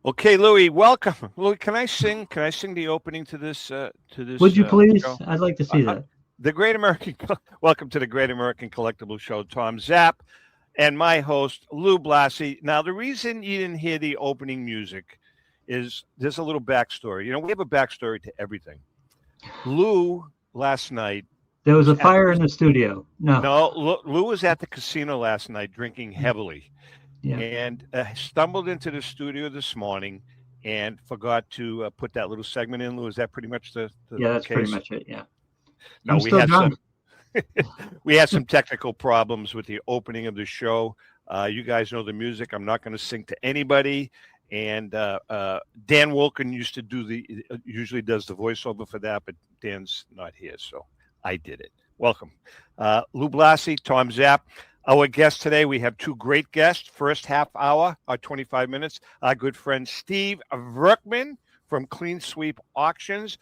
Okay, Louis, welcome. Louis, can I sing? Can I sing the opening to this? Would you please? Show? I'd like to see that. The Great American. Welcome to the Great American Collectible Show. Tom Zapp and my host Lou Blasi. Now, the reason you didn't hear the opening music is there's a little backstory. You know, we have a backstory to everything. Lou last night. There was a fire in the studio. No, Lou was at the casino last night drinking heavily. Yeah. And stumbled into the studio this morning and forgot to put that little segment in. Lou, is that pretty much the yeah, that's case? pretty much it. Yeah. No, we had some technical problems with the opening of the show. You guys know the music. I'm not going to sing to anybody. And Dan Wilkin usually does the voiceover for that, but Dan's not here, so I did it. Welcome, Lou Blasi, Tom Zapp. Our guest today, we have two great guests. First half hour, 25 minutes, our good friend Steve Verkman from Clean Sweep Auctions.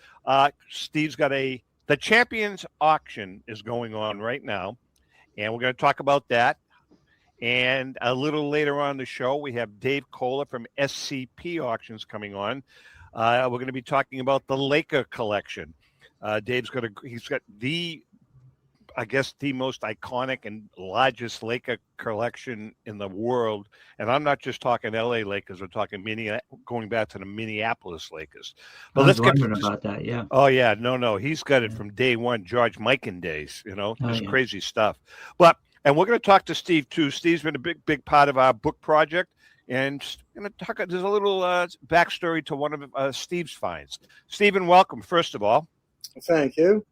Steve's got the Champions Auction is going on right now, and we're going to talk about that. And a little later on the show, we have Dave Kohler from SCP Auctions coming on. We're going to be talking about the Laker collection. Dave's he's got the most iconic and largest Laker collection in the world. And I'm not just talking LA Lakers, we're talking going back to the Minneapolis Lakers. But let's get about that, yeah. Oh, yeah. No. He's got it from day one, George Mikan days, crazy stuff. And we're going to talk to Steve, too. Steve's been a big part of our book project. And there's a little backstory to one of Steve's finds. Stephen, welcome, first of all. Thank you.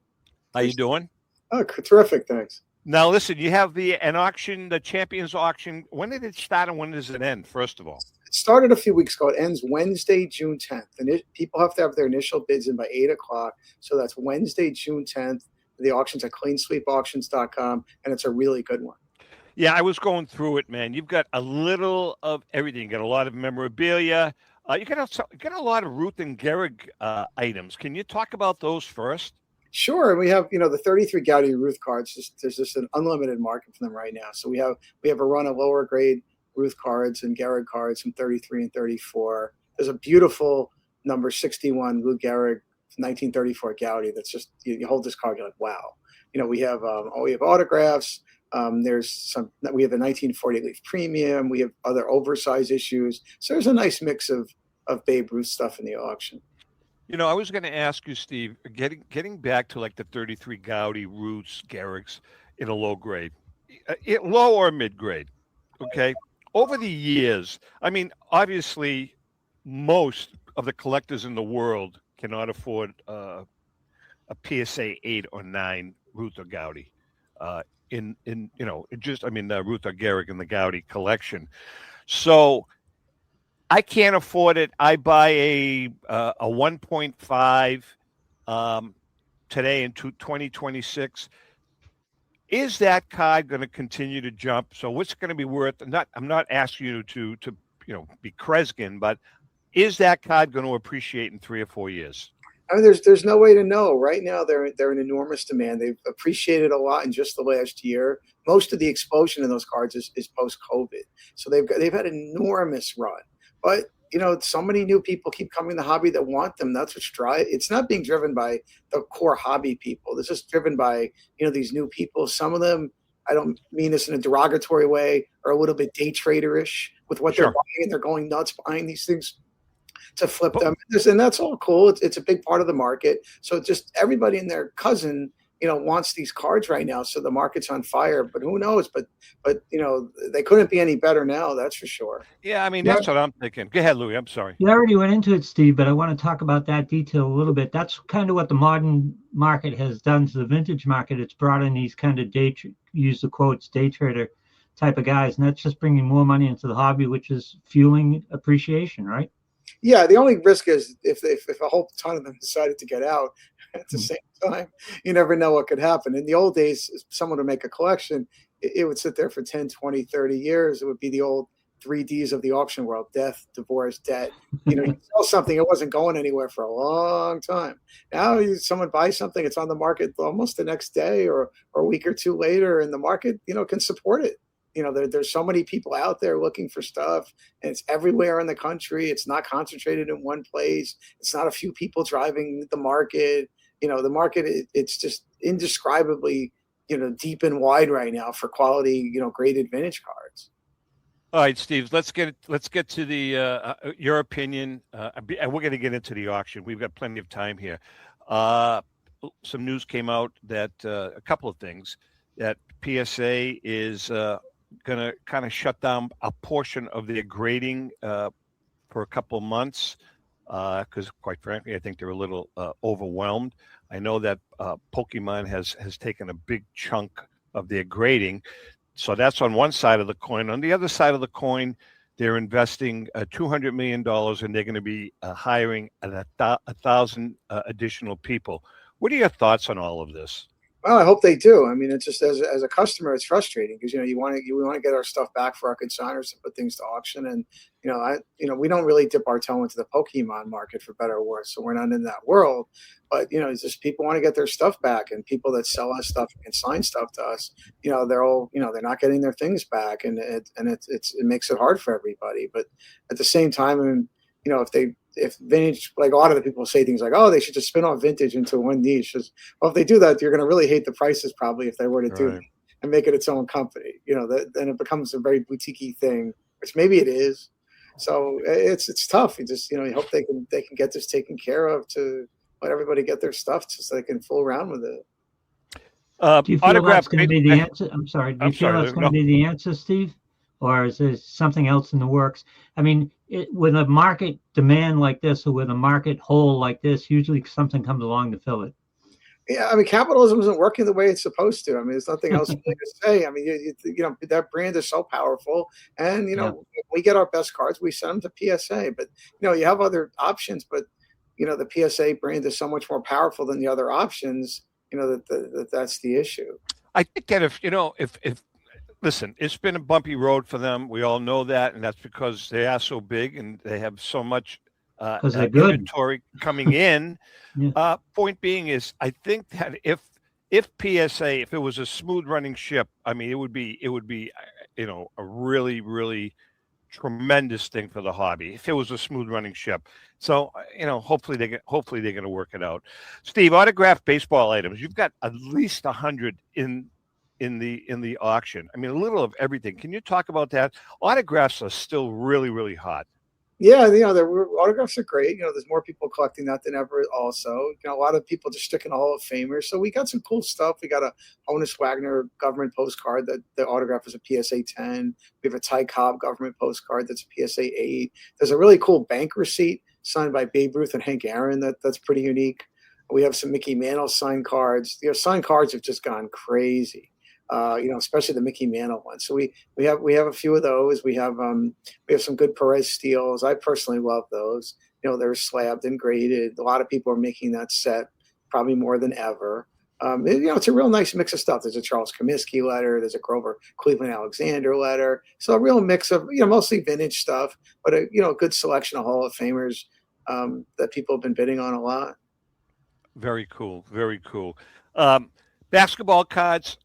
How you doing? Oh, terrific. Thanks. Now, listen, you have an auction, the Champions Auction. When did it start and when does it end, first of all? It started a few weeks ago. It ends Wednesday, June 10th. And people have to have their initial bids in by 8 o'clock. So that's Wednesday, June 10th. The auction's at cleansweepauctions.com, and it's a really good one. Yeah, I was going through it, man. You've got a little of everything. You got a lot of memorabilia. You got a lot of Ruth and Gehrig items. Can you talk about those first? Sure. We have, the 33 Gowdy Ruth cards. There's just an unlimited market for them right now. So we have a run of lower grade Ruth cards and Gehrig cards from 33 and 34. There's a beautiful number 61 Lou Gehrig 1934 Gowdy. That's just, you hold this card, you're like, wow. We have autographs. We have a 1948 Leaf Premium. We have other oversized issues. So there's a nice mix of Babe Ruth stuff in the auction. I was going to ask you, Steve, getting back to like the 33 Gowdy, Ruths, Gehrigs in a low grade, low or mid grade, okay? Over the years, I mean, obviously, most of the collectors in the world cannot afford a PSA 8 or 9 Ruth or Gowdy Ruth or Gehrig in the Gowdy collection. So I can't afford it. I buy a 1.5 today in 2026. Is that card going to continue to jump? So what's it going to be worth? I'm not asking you to be Kreskin, but is that card going to appreciate in 3 or 4 years? I mean, there's no way to know. Right now, they're in enormous demand. They've appreciated a lot in just the last year. Most of the explosion in those cards is post-COVID. So they've had an enormous run. But so many new people keep coming to the hobby that want them. That's what's driving. It's not being driven by the core hobby people. This is driven by these new people. Some of them, I don't mean this in a derogatory way, are a little bit day trader-ish with what they're buying, and they're going nuts buying these things to flip them. And that's all cool. It's a big part of the market. So just everybody and their cousin, wants these cards right now. So the market's on fire, but who knows? But they couldn't be any better now. That's for sure. Yeah. I mean, that's what I'm thinking. Go ahead, Louis. I'm sorry. You already went into it, Steve, but I want to talk about that detail a little bit. That's kind of what the modern market has done to the vintage market. It's brought in these kind of use the quotes, day trader type of guys. And that's just bringing more money into the hobby, which is fueling appreciation, right? Yeah, the only risk is if a whole ton of them decided to get out at the same time, you never know what could happen. In the old days, if someone would make a collection, it would sit there for 10, 20, 30 years. It would be the old 3Ds of the auction world: death, divorce, debt. You sell something, it wasn't going anywhere for a long time. Now someone buys something, it's on the market almost the next day or a week or two later, and the market, can support it. There's so many people out there looking for stuff, and it's everywhere in the country. It's not concentrated in one place. It's not a few people driving the market. The market, it's just indescribably, deep and wide right now for quality, graded vintage cards. All right, Steve, let's get to the your opinion. And we're going to get into the auction. We've got plenty of time here. Some news came out that a couple of things, that PSA is going to kind of shut down a portion of their grading for a couple of months because, quite frankly, I think they're a little overwhelmed. I know that Pokemon has taken a big chunk of their grading. So that's on one side of the coin. On the other side of the coin, they're investing $200 million, and they're going to be hiring 1,000 additional people. What are your thoughts on all of this? Well, I hope they do. I mean, it's just as a customer, it's frustrating because we want to get our stuff back for our consigners to put things to auction, and we don't really dip our toe into the Pokemon market, for better or worse. So we're not in that world. But it's just people want to get their stuff back, and people that sell us stuff and consign stuff to us, they're not getting their things back, and it makes it hard for everybody. But at the same time, if vintage, like a lot of the people say things like, oh, they should just spin off vintage into one niche. Well, if they do that, you're going to really hate the prices probably if they were to do that and make it its own company. Then it becomes a very boutique-y thing, which maybe it is. So it's tough. You just you hope they can get this taken care of to let everybody get their stuff so they can fool around with it. Do you feel that's going to be the answer? I'm sorry. Do you feel that's going to be the answer, Steve? Or is there something else in the works? I mean, with a market demand like this, or with a market hole like this, usually something comes along to fill it. Yeah, I mean, capitalism isn't working the way it's supposed to. I mean, there's nothing else to say. I mean, that brand is so powerful, and we get our best cards, we send them to PSA. But you have other options, but the PSA brand is so much more powerful than the other options. That's the issue. I think that if listen, it's been a bumpy road for them. We all know that, and that's because they are so big and they have so much inventory coming in. Yeah. Point being is, I think that if PSA, if it was a smooth running ship, I mean, it would be a really, really tremendous thing for the hobby if it was a smooth running ship. So hopefully they're going to work it out. Steve, autographed baseball items. You've got at least 100 in the auction. I mean, a little of everything. Can you talk about that? Autographs are still really, really hot. Yeah, autographs are great. There's more people collecting that than ever also. A lot of people just sticking to Hall of Famers. So we got some cool stuff. We got a Honus Wagner government postcard that the autograph is a PSA 10. We have a Ty Cobb government postcard that's a PSA 8. There's a really cool bank receipt signed by Babe Ruth and Hank Aaron that's pretty unique. We have some Mickey Mantle signed cards. Signed cards have just gone crazy. Especially the Mickey Mantle one. So we have a few of those. We have some good Perez steels. I personally love those. They're slabbed and graded. A lot of people are making that set, probably more than ever. It's a real nice mix of stuff. There's a Charles Comiskey letter. There's a Grover Cleveland Alexander letter. So a real mix of mostly vintage stuff, but a good selection of Hall of Famers that people have been bidding on a lot. Very cool. Very cool. Basketball cards.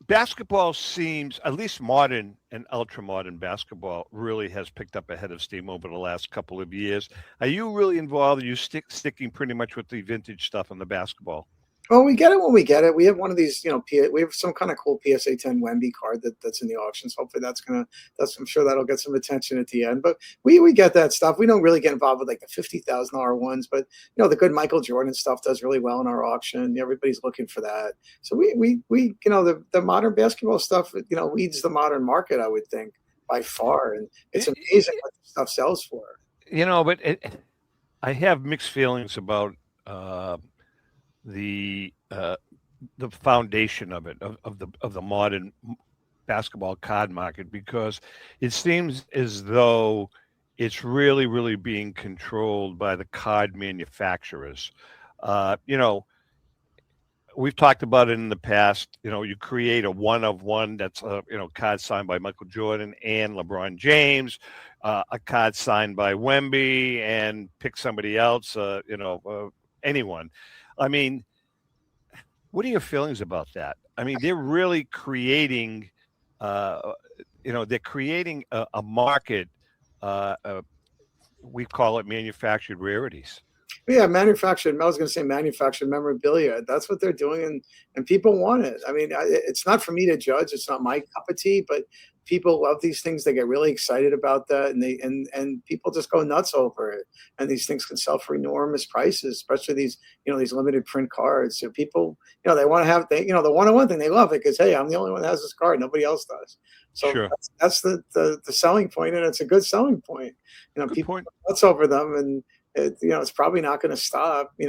Basketball seems, at least modern and ultra-modern basketball, really has picked up ahead of steam over the last couple of years. Are you really involved? Are you sticking pretty much with the vintage stuff on the basketball? Well, we get it when we get it. We have one of these, we have some kind of cool PSA 10 Wemby card that's in the auctions. Hopefully I'm sure that'll get some attention at the end. But we get that stuff. We don't really get involved with like the $50,000 ones, but the good Michael Jordan stuff does really well in our auction. Everybody's looking for that. So we the modern basketball stuff, leads the modern market, I would think, by far. And it's amazing what this stuff sells for. But I have mixed feelings about the foundation of it, of the modern basketball card market, because it seems as though it's really, really being controlled by the card manufacturers. We've talked about it in the past. You create a one of one that's card signed by Michael Jordan and LeBron James, a card signed by Wemby, and pick somebody else, anyone. I mean, what are your feelings about that? I mean, they're really creating they're creating a market. We call it manufactured rarities. Yeah, manufactured. I was going to say manufactured memorabilia. That's what they're doing, and people want it. I mean, it's not for me to judge. It's not my cup of tea, but people love these things. They get really excited about that, and people just go nuts over it. And these things can sell for enormous prices, especially these limited print cards. So people, they want to have the 101 thing. They love it because, hey, I'm the only one that has this card. Nobody else does. So Sure. that's the selling point, and it's a good selling point. Good people point. go nuts over them, and it's probably not going to stop. They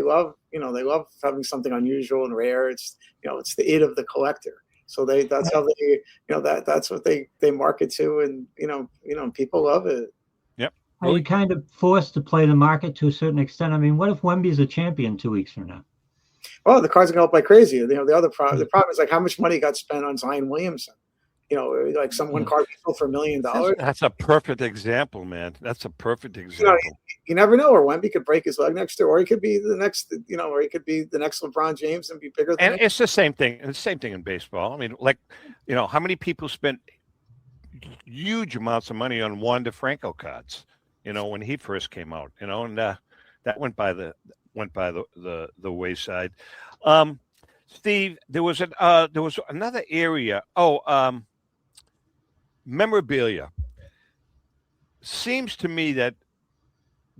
love, they love having something unusual and rare. It's the it of the collector. So that's how they, that's what they market to, and people love it. Yep. Are you kind of forced to play the market to a certain extent? I mean, what if Wemby's a champion 2 weeks from now? Oh, the cards are going to go up like crazy. The problem is like how much money got spent on Zion Williamson. Like one card sold for $1 million. That's a perfect example, man. That's a perfect example. You never know, or Wemby could break his leg next year, or he could be the next, or he could be the next LeBron James and be bigger than. And it's the same thing. It's the same thing in baseball. I mean, how many people spent huge amounts of money on Juan DeFranco cards? When he first came out. And that went by the wayside. Steve, there was another area. Memorabilia. Seems to me that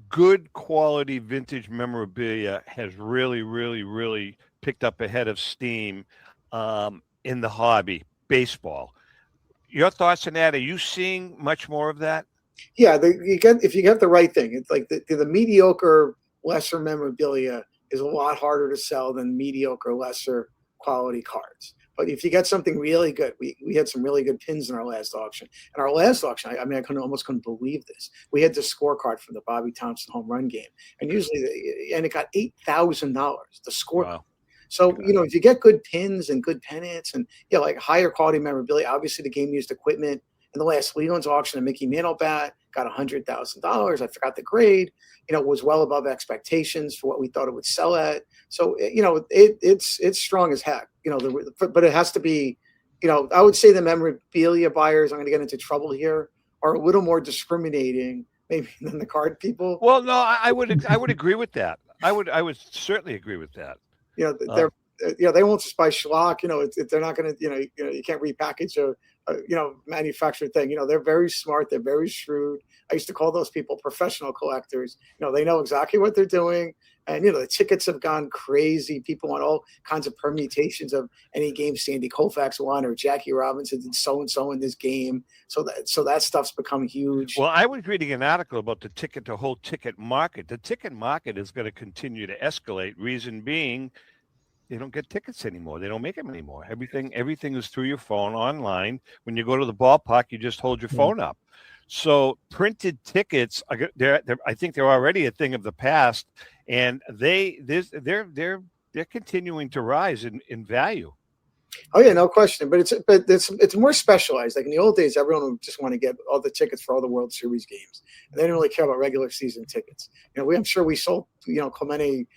good quality vintage memorabilia has really, really, really picked up a head of steam in the hobby, baseball. Your thoughts on that? Are you seeing much more of that? Yeah, if you get the right thing, it's like the mediocre, lesser memorabilia is a lot harder to sell than mediocre, lesser quality cards. But if you get something really good, we had some really good pins in our last auction. And our last auction, I almost couldn't believe this. We had the scorecard from the Bobby Thompson home run game, and and it got $8,000. The scorecard. Wow. So if you get good pins and good pennants and like higher quality memorabilia, obviously the game used equipment. In the last Leland's auction, a Mickey Mantle bat got $100,000. I forgot the grade. Was well above expectations for what we thought it would sell at. So it's strong as heck. But it has to be. I would say the memorabilia buyers, I'm going to get into trouble here, are a little more discriminating maybe than the card people. Well, no, I would agree with that. I would certainly agree with that. They won't just buy schlock. They're not going to. You can't repackage a manufactured thing. They're very smart. They're very shrewd. I used to call those people professional collectors. They know exactly what they're doing. And, the tickets have gone crazy. People want all kinds of permutations of any game Sandy Koufax won or Jackie Robinson did so-and-so in this game. So that stuff's become huge. Well, I was reading an article about the whole ticket market. The ticket market is going to continue to escalate. Reason being, they don't get tickets anymore. They don't make them anymore. Everything is through your phone online. When you go to the ballpark, you just hold your phone up. So printed tickets, I think they're already a thing of the past, and they're continuing to rise in value. Oh yeah, no question. But it's more specialized. Like in the old days, everyone would just want to get all the tickets for all the World Series games, and they didn't really care about regular season tickets. I'm sure we sold Clemente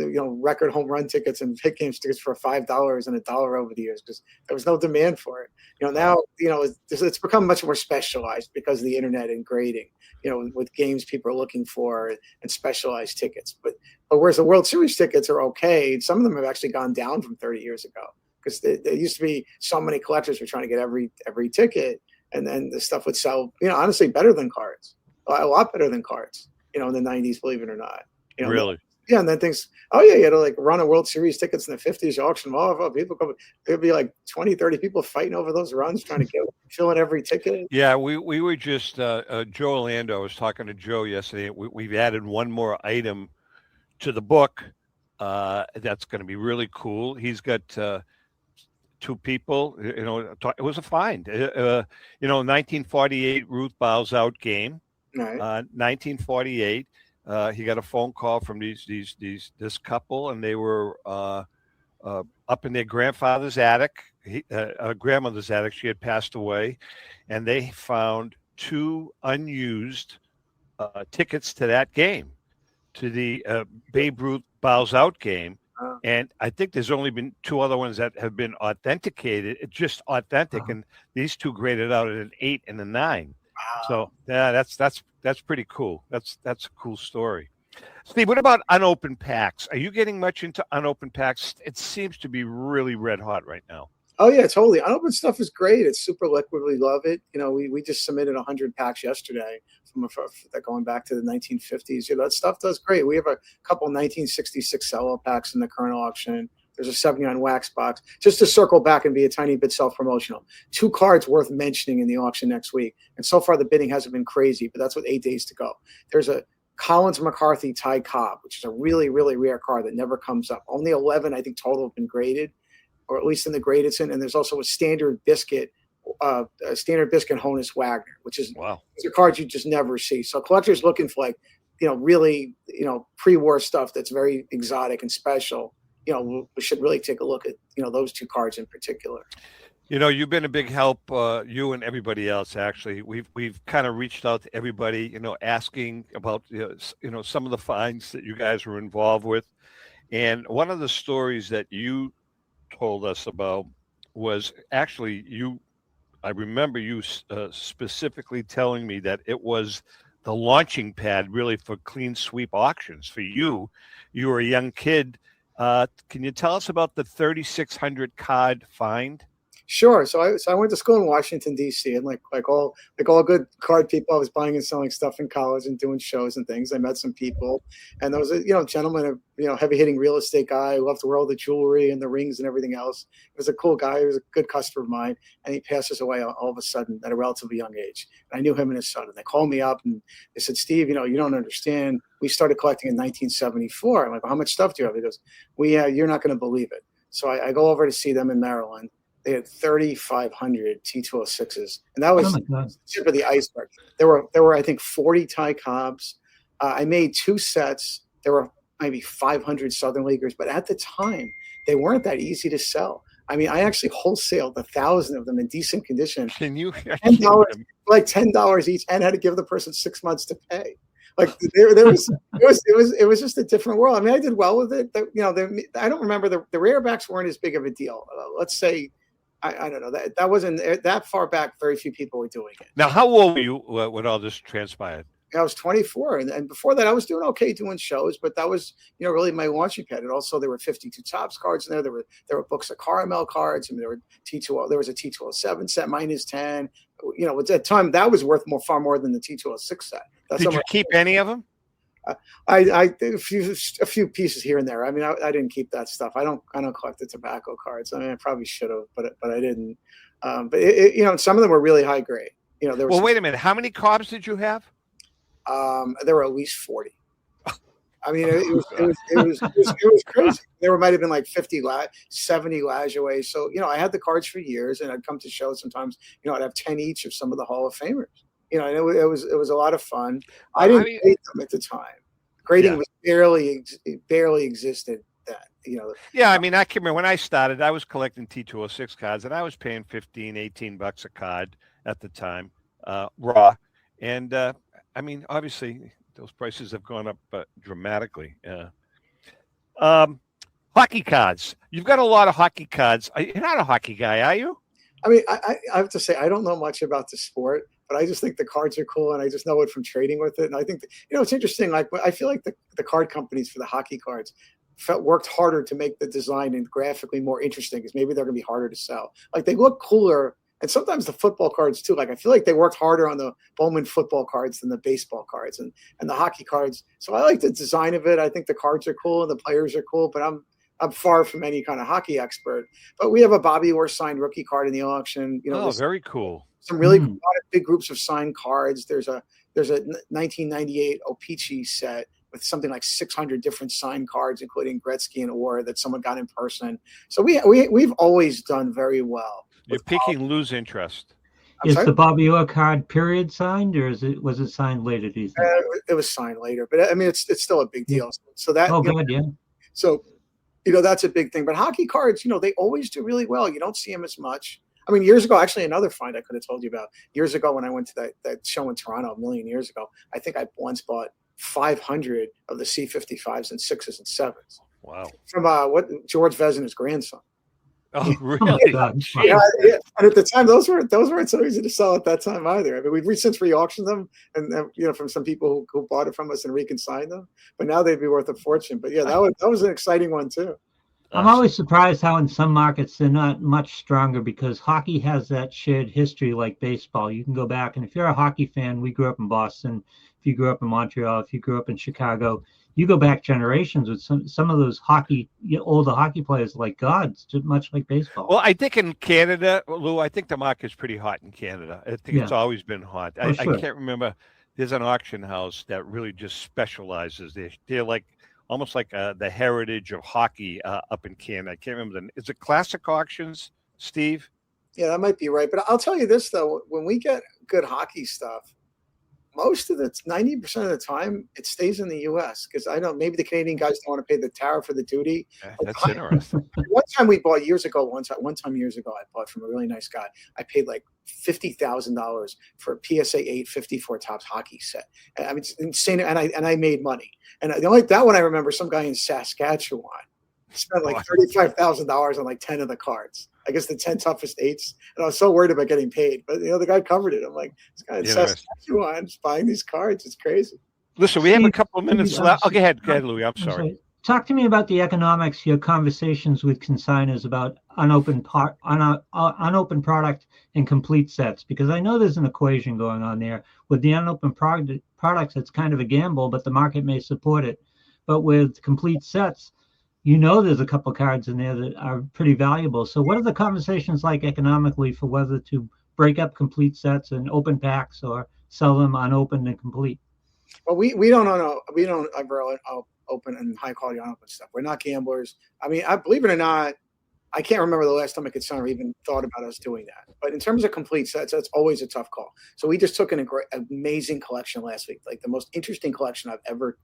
record home run tickets and hit games tickets for $5 and $1 over the years because there was no demand for it. Now, it's become much more specialized because of the internet and grading, with games people are looking for and specialized tickets. But whereas the World Series tickets are okay, some of them have actually gone down from 30 years ago because there used to be so many collectors were trying to get every ticket. And then the stuff would sell, honestly, better than cards, a lot better than cards, in the 90s, believe it or not. Really? Yeah, and then things, you had to like run a World Series tickets in the 50s, you auction them off. People come, there'd be like 20, 30 people fighting over those runs, trying to fill in every ticket. Yeah, we were just, Joe Orlando, I was talking to Joe yesterday. We've added one more item to the book that's going to be really cool. He's got two people, it was a find. 1948 Ruth Bows Out game, Right. 1948. He got a phone call from this couple, and they were up in their grandfather's attic, grandmother's attic. She had passed away, and they found two unused tickets to that game, to the Babe Ruth Bows Out game. And I think there's only been 2 other ones that have been authenticated, just authentic, and these 2 graded out at an 8 and a 9. So yeah, that's pretty cool. That's a cool story. Steve, what about unopened packs? Are you getting much into unopened packs? It seems to be really red hot right now. Oh yeah, totally. Unopened stuff is great. It's super liquid. We love it. We just submitted 100 packs yesterday from going back to the 1950s. That stuff does great. We have a couple 1966 sell packs in the current auction. There's a 79 wax box. Just to circle back and be a tiny bit self-promotional, 2 cards worth mentioning in the auction next week. And so far the bidding hasn't been crazy, but that's with 8 days to go. There's a Collins McCarthy Ty Cobb, which is a really, really rare card that never comes up. Only 11, I think, total have been graded, or at least in the grade it's in. And there's also a standard biscuit Honus Wagner, which is these are cards you just never see. So collectors looking for really, pre-war stuff that's very exotic and special. We should really take a look at, those 2 cards in particular. You've been a big help, you and everybody else, actually. We've kind of reached out to everybody, asking about, some of the finds that you guys were involved with. And one of the stories that you told us about was actually I remember you specifically telling me that it was the launching pad really for Clean Sweep Auctions. For you were a young kid. Can you tell us about the 3,600 card find? Sure. So I went to school in Washington, D.C. and like all good card people, I was buying and selling stuff in college and doing shows and things. I met some people, and there was a gentleman, heavy hitting real estate guy who loved to wear all the jewelry and the rings and everything else. He was a cool guy. He was a good customer of mine, and he passes away all of a sudden at a relatively young age. And I knew him and his son, and they called me up and they said, "Steve, you don't understand. We started collecting in 1974." I'm like, "Well, how much stuff do you have?" He goes, "You're not going to believe it." So I go over to see them in Maryland. They had 3,500 T206s, and that was the tip of the iceberg. There were I think 40 Ty Cobbs. I made 2 sets. There were maybe 500 Southern Leaguers, but at the time they weren't that easy to sell. I mean, I actually wholesaled 1,000 of them in decent condition. Can you $10, like $10 each, and had to give the person 6 months to pay. Like it was just a different world. I mean, I did well with it. I don't remember the rarebacks weren't as big of a deal. Let's say. I don't know, that wasn't that far back. Very few people were doing it. Now, how old were you when all this transpired? I was 24, and before that, I was doing okay doing shows, but that was really my launching pad. And also, there were 52 Topps cards in there. There were books of Caramel cards, and there were There was a T207 set -10. At that time, that was worth far more than the T206 set. Did you keep any of them? I a few pieces here and there. I mean, I didn't keep that stuff. I don't collect the tobacco cards. I mean, I probably should have, but I didn't. But some of them were really high grade. Well, wait a minute. How many Cobbs did you have? There were at least 40. I mean, it was crazy. There might have been like 70 Lajoie. So I had the cards for years, and I'd come to shows sometimes. I'd have 10 each of some of the Hall of Famers. And it was a lot of fun. I didn't grade them at the time. Grading was barely existed then. Yeah, I mean, I can remember when I started, I was collecting T206 cards, and I was paying $15-$18 a card at the time, raw. And I mean, obviously, those prices have gone up dramatically. Hockey cards. You've got a lot of hockey cards. You're not a hockey guy, are you? I mean, I have to say, I don't know much about the sport, but I just think the cards are cool, and I just know it from trading with it. And I think it's interesting. Like, I feel like the card companies for the hockey cards worked harder to make the design and graphically more interesting, because maybe they're going to be harder to sell. Like, they look cooler, and sometimes the football cards too. Like, I feel like they worked harder on the Bowman football cards than the baseball cards and the hockey cards. So I like the design of it. I think the cards are cool and the players are cool, but I'm far from any kind of hockey expert. But we have a Bobby Orr signed rookie card in the auction. Very cool. Some really big groups of signed cards. There's a 1998 O-Pee-Chee set with something like 600 different signed cards, including Gretzky and Orr, that someone got in person. So we've always done very well. You're piquing Lou's interest. Is the Bobby Orr card period signed, or was it signed later? Do you think? It was signed later, but I mean, it's still a big deal. So that yeah. So that's a big thing. But hockey cards, they always do really well. You don't see them as much. I mean, years ago, actually, another find I could have told you about. Years ago, when I went to that show in Toronto a million years ago, I think I once bought 500 of the C55s and 6s and 7s. Wow. From George Vezina's grandson. Oh, really? God. Yeah, yeah. And at the time, those weren't so easy to sell at that time either. I mean, we've since re-auctioned them, and from some people who bought it from us and reconsigned them. But now they'd be worth a fortune. But yeah, that was an exciting one too. I'm always surprised how in some markets they're not much stronger, because hockey has that shared history like baseball. You can go back, and if you're a hockey fan, we grew up in Boston. If you grew up in Montreal, if you grew up in Chicago, you go back generations with some of those older hockey players like gods, just much like baseball. Well, I think in Canada, Lou, I think the market's pretty hot in Canada. I think it's always been hot. Oh, sure. I can't remember. There's an auction house that really just specializes. They're like almost like the heritage of hockey up in Canada. I can't remember. Is it Classic Auctions, Steve? Yeah, that might be right. But I'll tell you this, though. When we get good hockey stuff, most of 90% of the time, it stays in the U.S. because I know maybe the Canadian guys don't want to pay the tariff or the duty. That's interesting. One time we bought years ago, I bought from a really nice guy. I paid like $50,000 for a PSA 8 54 Topps hockey set. I mean, it's insane. And I made money. And that one I remember, some guy in Saskatchewan spent like $35,000 on like 10 of the cards. I guess the 10 toughest eights. And I was so worried about getting paid. But, the guy covered it. I'm like, this guy in Saskatchewan is buying these cards. It's crazy. Listen, we have a couple of minutes left. Okay, go ahead, Louis. I'm sorry. Talk to me about the economics, your conversations with consigners about unopened product and complete sets, because I know there's an equation going on there. With the unopened products, it's kind of a gamble, but the market may support it. But with complete sets, there's a couple cards in there that are pretty valuable. So what are the conversations like economically for whether to break up complete sets and open packs or sell them unopened and complete? Well, we don't ever open and high quality unopened stuff. We're not gamblers. I mean, I believe it or not, I can't remember the last time a consigner even thought about us doing that. But in terms of complete sets, that's always a tough call. So we just took in amazing collection last week, like the most interesting collection I've ever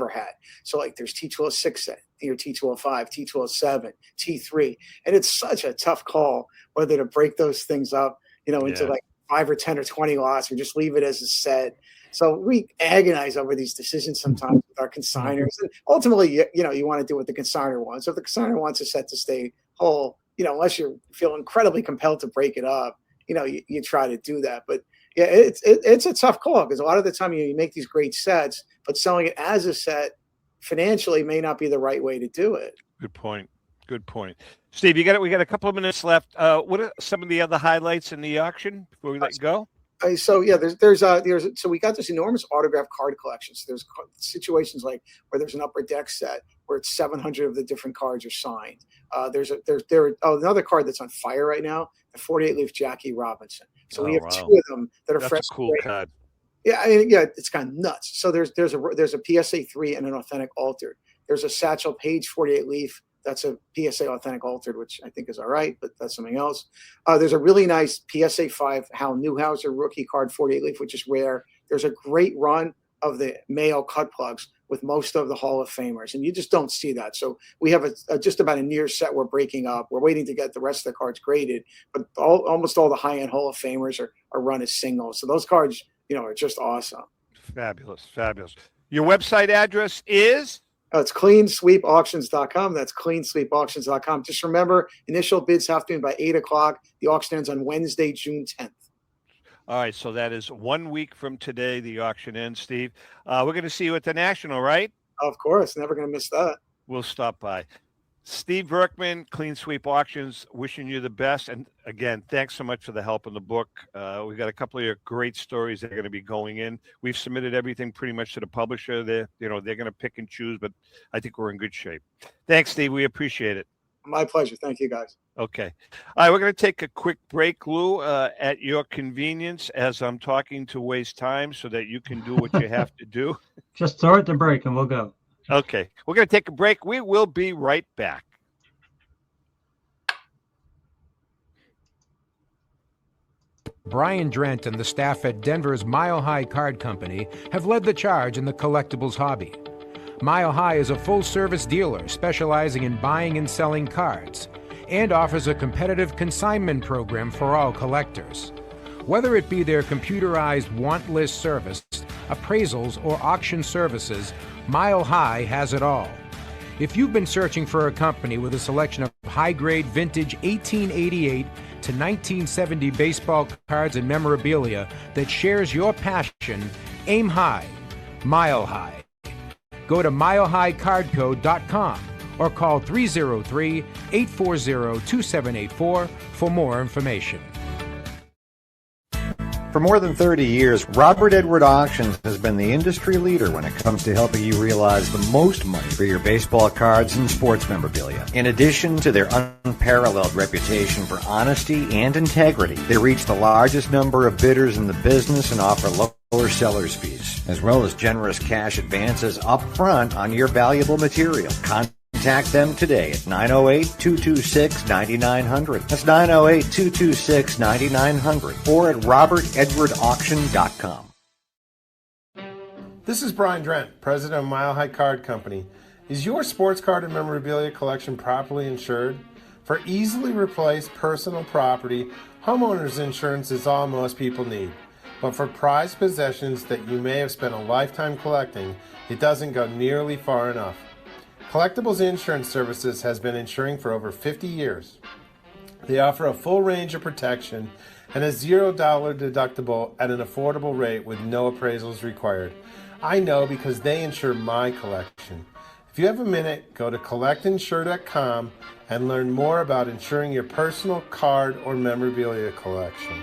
had. So like there's T206 set, your T205, T207, T3. And it's such a tough call whether to break those things up, into like 5 or 10 or 20 lots or just leave it as a set. So we agonize over these decisions sometimes with our consigners. And ultimately, you want to do what the consigner wants. So if the consigner wants a set to stay whole, unless you feel incredibly compelled to break it up, you try to do that. But yeah, it's a tough call because a lot of the time you make these great sets, but selling it as a set financially may not be the right way to do it. Good point. Steve, we got a couple of minutes left. What are some of the other highlights in the auction before we let you go? So yeah, so we got this enormous autograph card collection. So there's situations like where there's an upper deck set where it's 700 of the different cards are signed. There's another card that's on fire right now, the 48 leaf Jackie Robinson. So we have 2 of them that are fresh. That's a cool card. Yeah, it's kind of nuts. So there's a PSA 3 and an authentic altered. There's a Satchel Paige 48 leaf. That's a PSA authentic altered, which I think is all right, but that's something else. There's a really nice PSA 5 Hal Newhouser rookie card 48 leaf, which is rare. There's a great run of the Mayo cut plugs with most of the Hall of Famers, and you just don't see that. So we have just about a near set we're breaking up. We're waiting to get the rest of the cards graded, but almost all the high-end Hall of Famers are run as singles. So those cards, are just awesome. Fabulous. Your website address is? It's cleansweepauctions.com. That's cleansweepauctions.com. Just remember, initial bids have to be by 8 o'clock. The auction ends on Wednesday, June 10th. All right, so that is 1 week from today. The auction ends, Steve. We're going to see you at the National, right? Of course. Never going to miss that. We'll stop by. Steve Verkman, Clean Sweep Auctions, wishing you the best. And again, thanks so much for the help in the book. We've got a couple of great stories that are going to be going in. We've submitted everything pretty much to the publisher. They're going to pick and choose, but I think we're in good shape. Thanks, Steve. We appreciate it. My pleasure. Thank you, guys. Okay. All right, we're going to take a quick break, Lou, at your convenience as I'm talking to waste time so that you can do what you have to do. Just throw it to break and we'll go. Okay. We're going to take a break. We will be right back. Brian Drent and the staff at Denver's Mile High Card Company have led the charge in the collectibles hobby. Mile High is a full-service dealer specializing in buying and selling cards and offers a competitive consignment program for all collectors. Whether it be their computerized want list service, appraisals, or auction services, Mile High has it all. If you've been searching for a company with a selection of high-grade vintage 1888 to 1970 baseball cards and memorabilia that shares your passion, aim high, mile high. Go to milehighcardco.com or call 303-840-2784 for more information. For more than 30 years, Robert Edward Auctions has been the industry leader when it comes to helping you realize the most money for your baseball cards and sports memorabilia. In addition to their unparalleled reputation for honesty and integrity, they reach the largest number of bidders in the business and offer lower seller's fees, as well as generous cash advances up front on your valuable material. Contact them today at 908-226-9900. That's 908-226-9900 or at robertedwardauction.com. This is Brian Drent, president of Mile High Card Company. Is your sports card and memorabilia collection properly insured? For easily replaced personal property, homeowners insurance is all most people need. But for prized possessions that you may have spent a lifetime collecting, it doesn't go nearly far enough. Collectibles Insurance Services has been insuring for over 50 years. They offer a full range of protection and a $0 deductible at an affordable rate with no appraisals required. I know because they insure my collection. If you have a minute, go to collectinsure.com and learn more about insuring your personal card or memorabilia collection.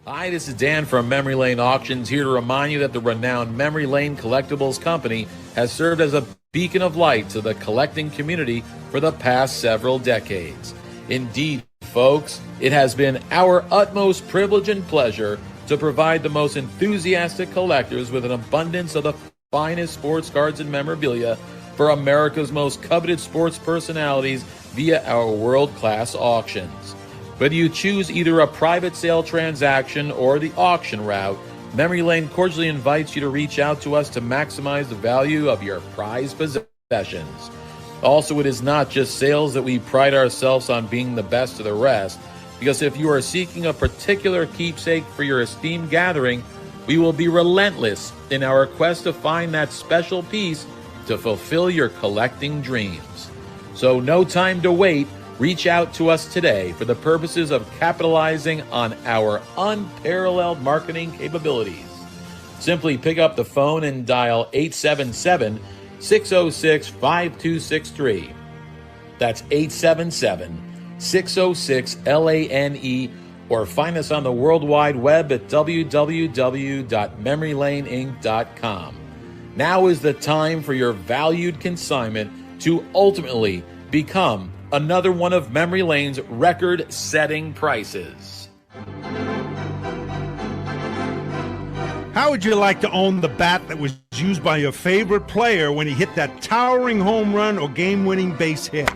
Hi, this is Dan from Memory Lane Auctions, here to remind you that the renowned Memory Lane Collectibles Company has served as a beacon of light to the collecting community for the past several decades. Indeed, folks, it has been our utmost privilege and pleasure to provide the most enthusiastic collectors with an abundance of the finest sports cards and memorabilia for America's most coveted sports personalities via our world-class auctions. Whether you choose either a private sale transaction or the auction route, Memory Lane cordially invites you to reach out to us to maximize the value of your prized possessions. Also, it is not just sales that we pride ourselves on being the best of the rest, because if you are seeking a particular keepsake for your esteemed gathering, we will be relentless in our quest to find that special piece to fulfill your collecting dreams. So no time to wait. Reach out to us today for the purposes of capitalizing on our unparalleled marketing capabilities. Simply pick up the phone and dial 877-606-5263. That's 877-606-LANE, or find us on the World Wide Web at www.memorylaneinc.com. Now is the time for your valued consignment to ultimately become another one of Memory Lane's record-setting prices. How would you like to own the bat that was used by your favorite player when he hit that towering home run or game-winning base hit?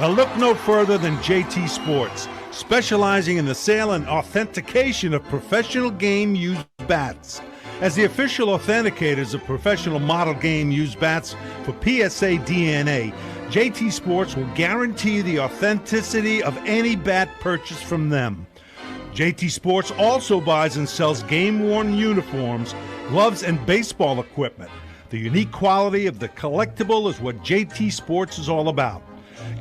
Now look no further than JT Sports, specializing in the sale and authentication of professional game-used bats. As the official authenticators of professional model game-used bats for PSA DNA, JT Sports will guarantee the authenticity of any bat purchased from them. JT Sports also buys and sells game-worn uniforms, gloves, and baseball equipment. The unique quality of the collectible is what JT Sports is all about.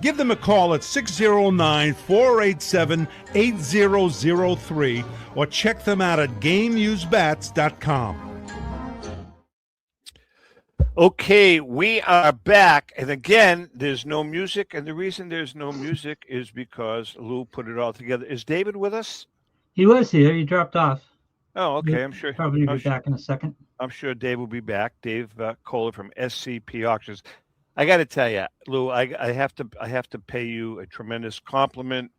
Give them a call at 609-487-8003 or check them out at GameUseBats.com. Okay, we are back. And again, there's no music. And the reason there's no music is because Lou put it all together. Is David with us? He was here. He dropped off. Oh, okay. He'll I'm sure. Probably be back in a second. I'm sure Dave will be back. Dave Kohler from SCP Auctions. I got to tell you, Lou, I have to pay you a tremendous compliment.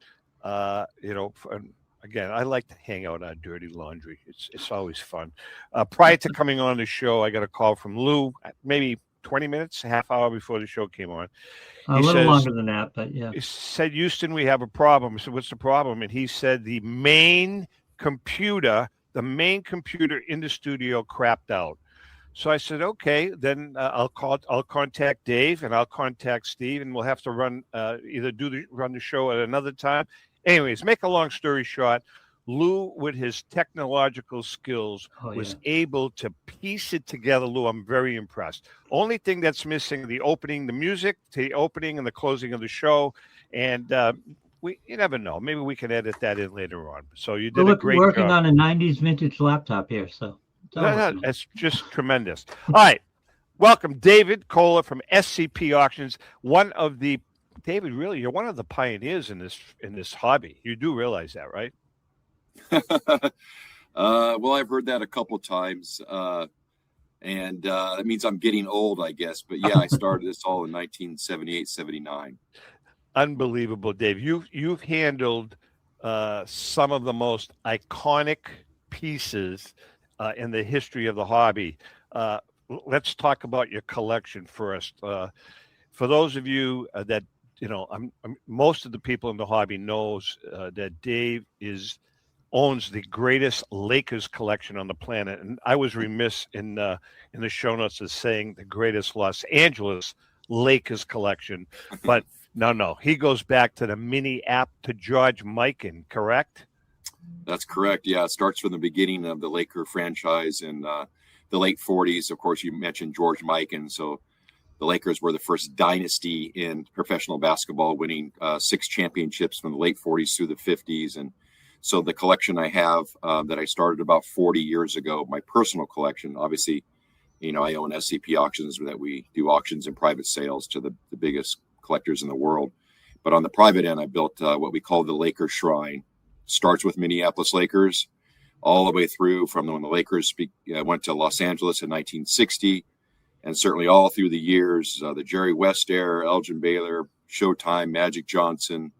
Again, I like to hang out on Dirty Laundry. It's always fun. Prior to coming on the show, I got a call from Lou, maybe 20 minutes, a half hour before the show came on. A little longer than that, but yeah. He said, Houston, we have a problem. I said, what's the problem? And he said the main computer in the studio crapped out. So I said, okay, then I'll contact Dave and I'll contact Steve, and we'll have to run the show at another time. Anyways, make a long story short, Lou, with his technological skills, was able to piece it together. Lou, I'm very impressed. Only thing that's missing, the opening, the music, the opening and the closing of the show. And you never know. Maybe we can edit that in later on. So you did a great working job. on a 90s vintage laptop here, so. That's just tremendous. All right. Welcome, David Kohler from SCP Auctions. David, really, you're one of the pioneers in this hobby. You do realize that, right? Well, I've heard that a couple times, and that means I'm getting old, I guess. But yeah, I started this all in 1978, 79. Unbelievable, Dave. You've handled some of the most iconic pieces in the history of the hobby. Let's talk about your collection first. For those of you that most of the people in the hobby knows that Dave owns the greatest Lakers collection on the planet, and I was remiss in the show notes as saying the greatest Los Angeles Lakers collection, but no, he goes back to the mini app to George Mikan, correct? That's correct. Yeah, it starts from the beginning of the Laker franchise in the late 40s. Of course, you mentioned George Mikan, so the Lakers were the first dynasty in professional basketball, winning 6 championships from the late 40s through the 50s. And so the collection I have that I started about 40 years ago, my personal collection, obviously, I own SCP Auctions, that we do auctions and private sales to the biggest collectors in the world. But on the private end, I built what we call the Lakers Shrine. Starts with Minneapolis Lakers, all the way through from when the Lakers went to Los Angeles in 1960, and certainly all through the years, the Jerry West era, Elgin Baylor, Showtime, Magic Johnson,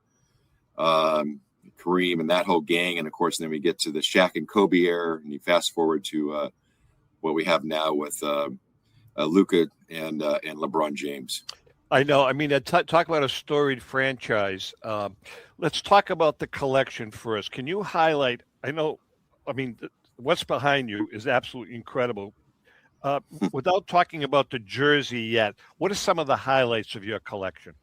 Kareem, and that whole gang. And of course, then we get to the Shaq and Kobe era, and you fast forward to what we have now with Luka and LeBron James. I know. I mean, talk about a storied franchise. Let's talk about the collection first. Can you highlight? What's behind you is absolutely incredible. Without talking about the jersey yet, what are some of the highlights of your collection?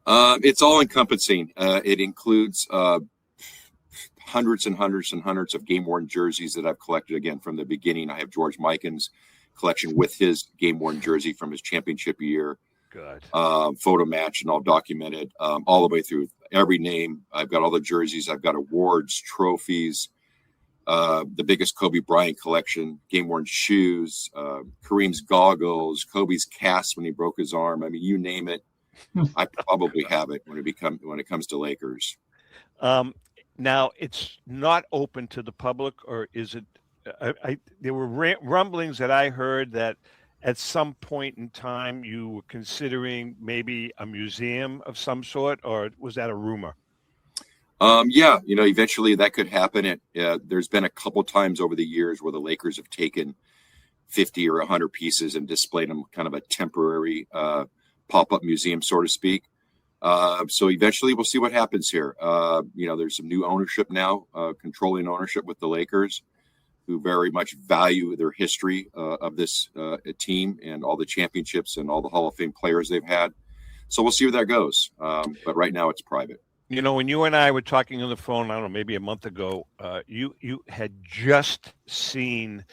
It's all encompassing. It includes hundreds and hundreds and hundreds of game-worn jerseys that I've collected. Again, from the beginning, I have George Mikan's collection with his game-worn jersey from his championship year. Good. Photo match and all documented, all the way through every name. I've got all the jerseys. I've got awards, trophies, the biggest Kobe Bryant collection, game-worn shoes, Kareem's goggles, Kobe's cast when he broke his arm. I mean, you name it, I probably have it when it comes to Lakers. Now, it's not open to the public, or is it? There were rumblings that I heard that at some point in time you were considering maybe a museum of some sort, or was that a rumor? Yeah, eventually that could happen. There's been a couple times over the years where the Lakers have taken 50 or 100 pieces and displayed them, kind of a temporary pop-up museum, so to speak. So eventually we'll see what happens here. There's some new ownership now, controlling ownership with the Lakers, who very much value their history of this team and all the championships and all the Hall of Fame players they've had. So we'll see where that goes. But right now it's private. When you and I were talking on the phone, I don't know, maybe a month ago, you had just seen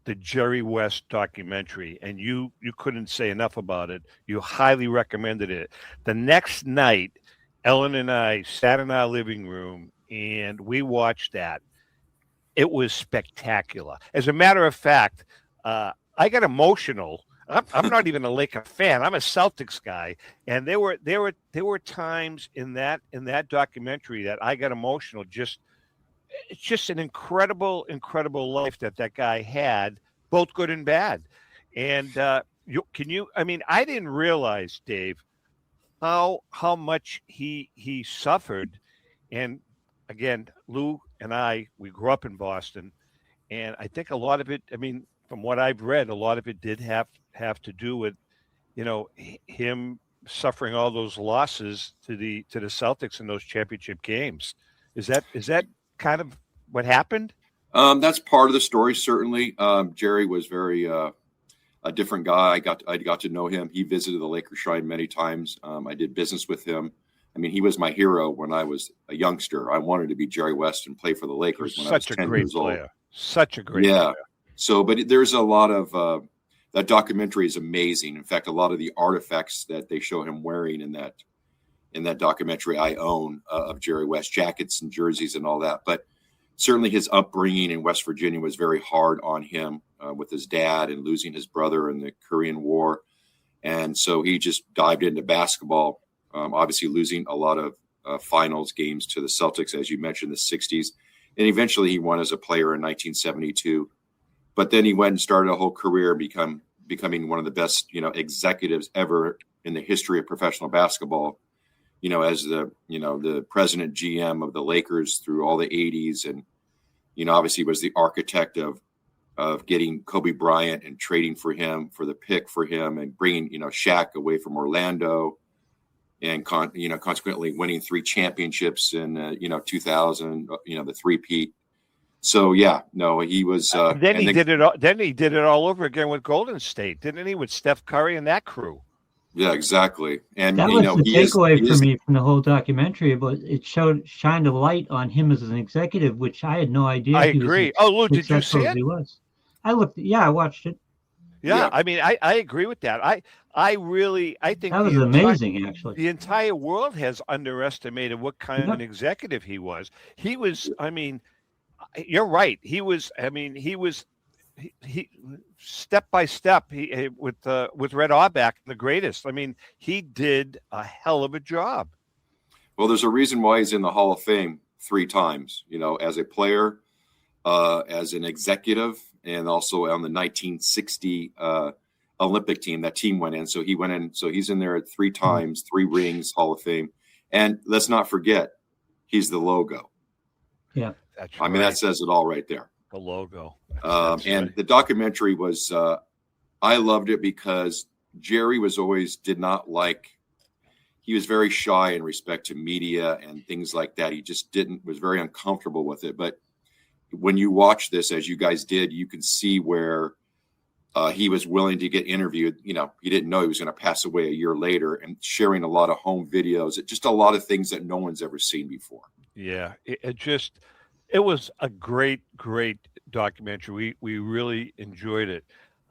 the Jerry West documentary, and you couldn't say enough about it. You highly recommended it. The next night, Ellen and I sat in our living room and we watched that. It was spectacular. As a matter of fact, I got emotional. I'm not even a Laker fan. I'm a Celtics guy, and there were times in that documentary that I got emotional. It's just an incredible life that guy had, both good and bad. And I didn't realize, Dave, how much he suffered. And again, Lou and we grew up in Boston, and I think a lot of it, from what I've read, a lot of it did have to do with, him suffering all those losses to the Celtics in those championship games. Is that kind of what happened? That's part of the story, certainly. Jerry was very a different guy. I got to know him. He visited the Lakers Shrine many times. I did business with him I mean, he was my hero when I was a youngster. I wanted to be Jerry West and play for the Lakers when I was 10 years old. Such a great player. So, but there's a lot of that documentary is amazing. In fact, a lot of the artifacts that they show him wearing in that documentary I own of Jerry West, jackets and jerseys and all that. But certainly his upbringing in West Virginia was very hard on him with his dad and losing his brother in the Korean War. And so he just dived into basketball, obviously losing a lot of finals games to the Celtics, as you mentioned, the 60s. And eventually he won as a player in 1972. But then he went and started a whole career becoming one of the best, executives ever in the history of professional basketball, as the president GM of the Lakers through all the 80s. And, obviously was the architect of getting Kobe Bryant and trading for him, for the pick for him, and bringing, Shaq away from Orlando, and consequently winning 3 championships in 2000, the three-peat. So he was. Then he did it all over again with Golden State, didn't he? With Steph Curry and that crew. Yeah, exactly. And that was the takeaway for me from the whole documentary. But it shined a light on him as an executive, which I had no idea. I agree. Lou, did you see it? He was. I watched it. Yeah, I mean, I agree with that. I think that was amazing. Actually, the entire world has underestimated what kind of an executive he was. He was. I mean, you're right. He was step by step. He with Red Auerbach, the greatest. I mean, he did a hell of a job. Well, there's a reason why he's in the Hall of Fame 3 times. As a player, as an executive, and also on the 1960 Olympic team. That team went in, so he went in. So he's in there 3 times, 3 rings, Hall of Fame. And let's not forget, he's the logo. Yeah, that's I mean, that says it all right there. The logo. And the documentary was, I loved it because Jerry was he was very shy in respect to media and things like that. He just was very uncomfortable with it. But when you watch this, as you guys did, you can see where he was willing to get interviewed. He didn't know he was going to pass away a year later, and sharing a lot of home videos, just a lot of things that no one's ever seen before. Yeah, it was a great documentary. We really enjoyed it.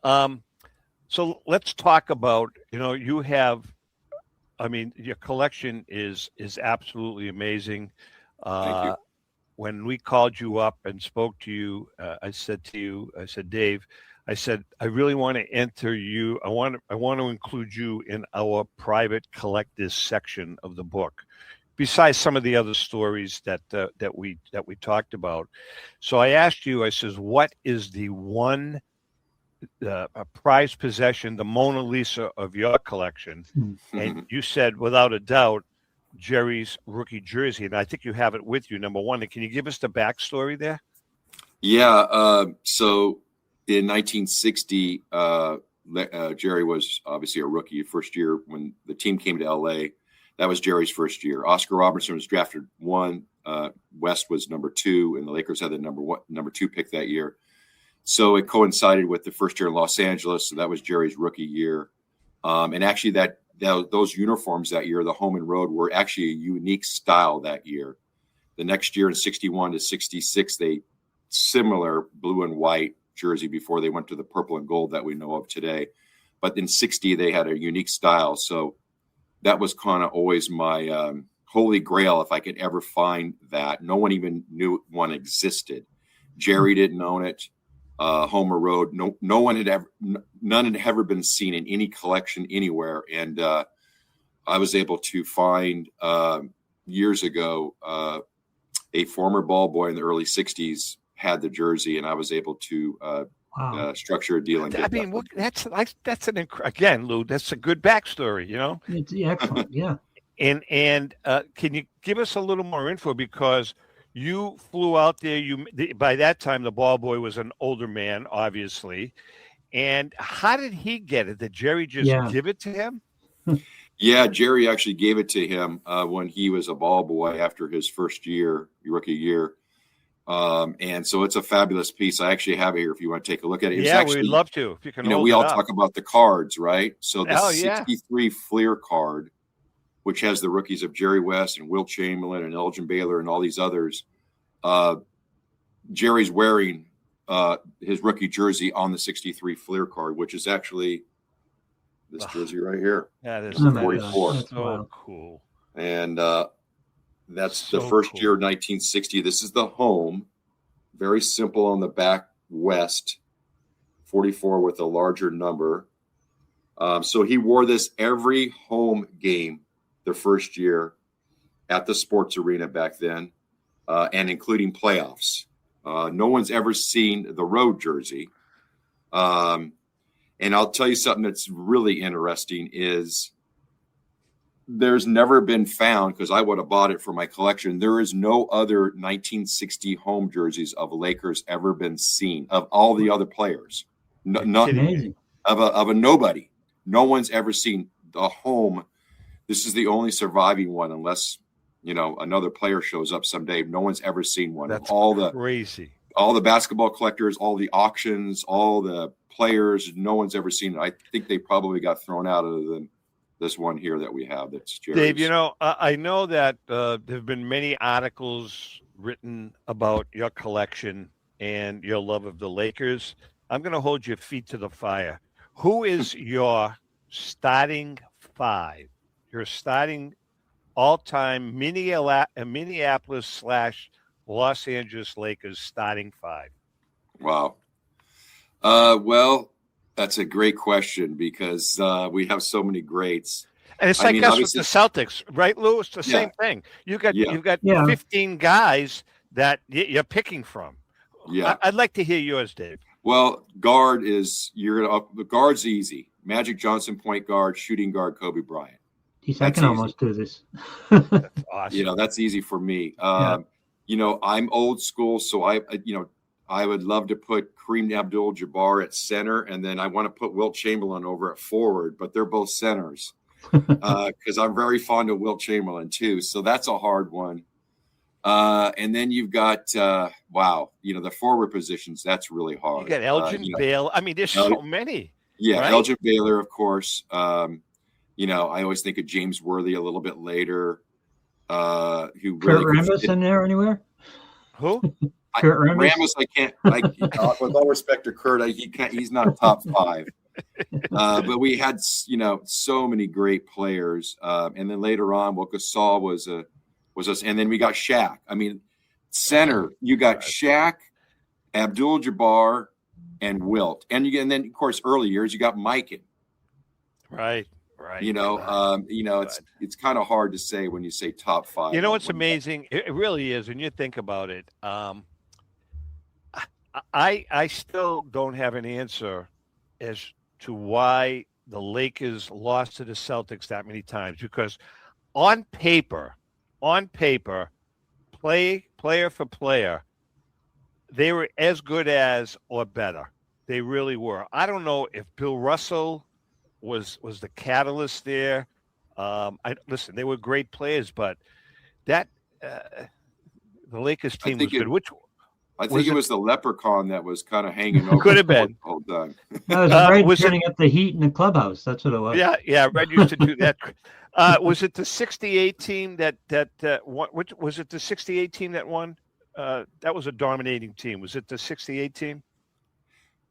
So let's talk about, you have, I mean, your collection is absolutely amazing. Thank you. When we called you up and spoke to you, I said, Dave, I really want to enter you. I want to include you in our private collectors section of the book, besides some of the other stories that we talked about. So I asked you, I says, what is the one prized possession, the Mona Lisa of your collection? Mm-hmm. And you said, without a doubt, Jerry's rookie jersey. And I think you have it with you, number one. And can you give us the backstory there? Yeah. So in 1960, Jerry was obviously a rookie, first year when the team came to LA. That was Jerry's first year. Oscar Robertson was drafted 1. West was number 2, and the Lakers had the number 2 pick that year. So it coincided with the first year in Los Angeles. So that was Jerry's rookie year. And actually those uniforms that year, the home and road, were actually a unique style that year. The next year in 61 to 66, they similar blue and white jersey before they went to the purple and gold that we know of today. But in 60, they had a unique style. So that was kind of always my holy grail if I could ever find that. No one even knew one existed. Jerry didn't own it. Homer Road, none had ever been seen in any collection anywhere. And I was able to find years ago a former ball boy in the early 60s had the jersey, and I was able to structure a deal. And I mean, again, Lou, that's a good backstory, It's excellent, yeah. And can you give us a little more info, because you flew out there. By that time, the ball boy was an older man, obviously. And how did he get it? Did Jerry just give it to him? Yeah, Jerry actually gave it to him when he was a ball boy after his first year, rookie year. And so it's a fabulous piece. I actually have it here if you want to take a look at it. Yeah, we'd love to. If you can, we all talk about the cards, right? So the 63 Fleer card which has the rookies of Jerry West and Wilt Chamberlain and Elgin Baylor and all these others. Jerry's wearing his rookie jersey on the 63 Fleer card, which is actually this jersey right here. That is 44. That's so cool. And that's So the first cool. year, 1960. This is the home. Very simple on the back, West. 44 with a larger number. So he wore this every home game the first year at the sports arena back then, and including playoffs. No one's ever seen the road jersey. And I'll tell you something that's really interesting is there's never been found, because I would have bought it for my collection, there is no other 1960 home jerseys of Lakers ever been seen of all the other players. Not of a nobody. No one's ever seen the home. This is the only surviving one, unless another player shows up someday. No one's ever seen one. That's crazy. All the basketball collectors, all the auctions, all the players, no one's ever seen it. I think they probably got thrown out other than this one here that we have. That's Jerry's. Dave, I know that there have been many articles written about your collection and your love of the Lakers. I'm going to hold your feet to the fire. Who is your starting five? Your starting all-time Minneapolis / Los Angeles Lakers starting five? Wow. Well, that's a great question because we have so many greats. And it's like us with the Celtics, right, Lou? It's the same thing. You've got 15 guys that you're picking from. Yeah. I'd like to hear yours, Dave. Well, guard is the guard's easy. Magic Johnson, point guard, shooting guard, Kobe Bryant. I can almost do this. That's awesome. That's easy for me. I'm old school, so I would love to put Kareem Abdul-Jabbar at center, and then I want to put Wilt Chamberlain over at forward, but they're both centers because I'm very fond of Wilt Chamberlain too. So that's a hard one. And then you've got the forward positions. That's really hard. You got Elgin Baylor. I mean, there's so many. Yeah, right? Elgin Baylor, of course. I always think of James Worthy a little bit later. Who Kurt really Rambis in there anywhere? Who? Kurt Rambis? Rambis, I can't. With all respect to Kurt, he can't. He's not top five. But we had so many great players, and then later on, Gasol was us, and then we got Shaq. I mean, center you got Shaq, Abdul-Jabbar, and Wilt, and then of course early years you got Mikan. Right. It's kind of hard to say when you say top five. You know what's amazing? It really is when you think about it. I still don't have an answer as to why the Lakers lost to the Celtics that many times, because on paper, player for player, they were as good as or better. They really were. I don't know if Bill Russell was the catalyst there. Listen, they were great players, but that the Lakers team was good. I think it was the leprechaun that was kind of hanging over. Could have been. The whole time. That was Red turning up the heat in the clubhouse. That's what it was. Yeah. Red used to do that. Was it the '68 team that won? Which was it? The '68 team that won? That was a dominating team. Was it the '68 team?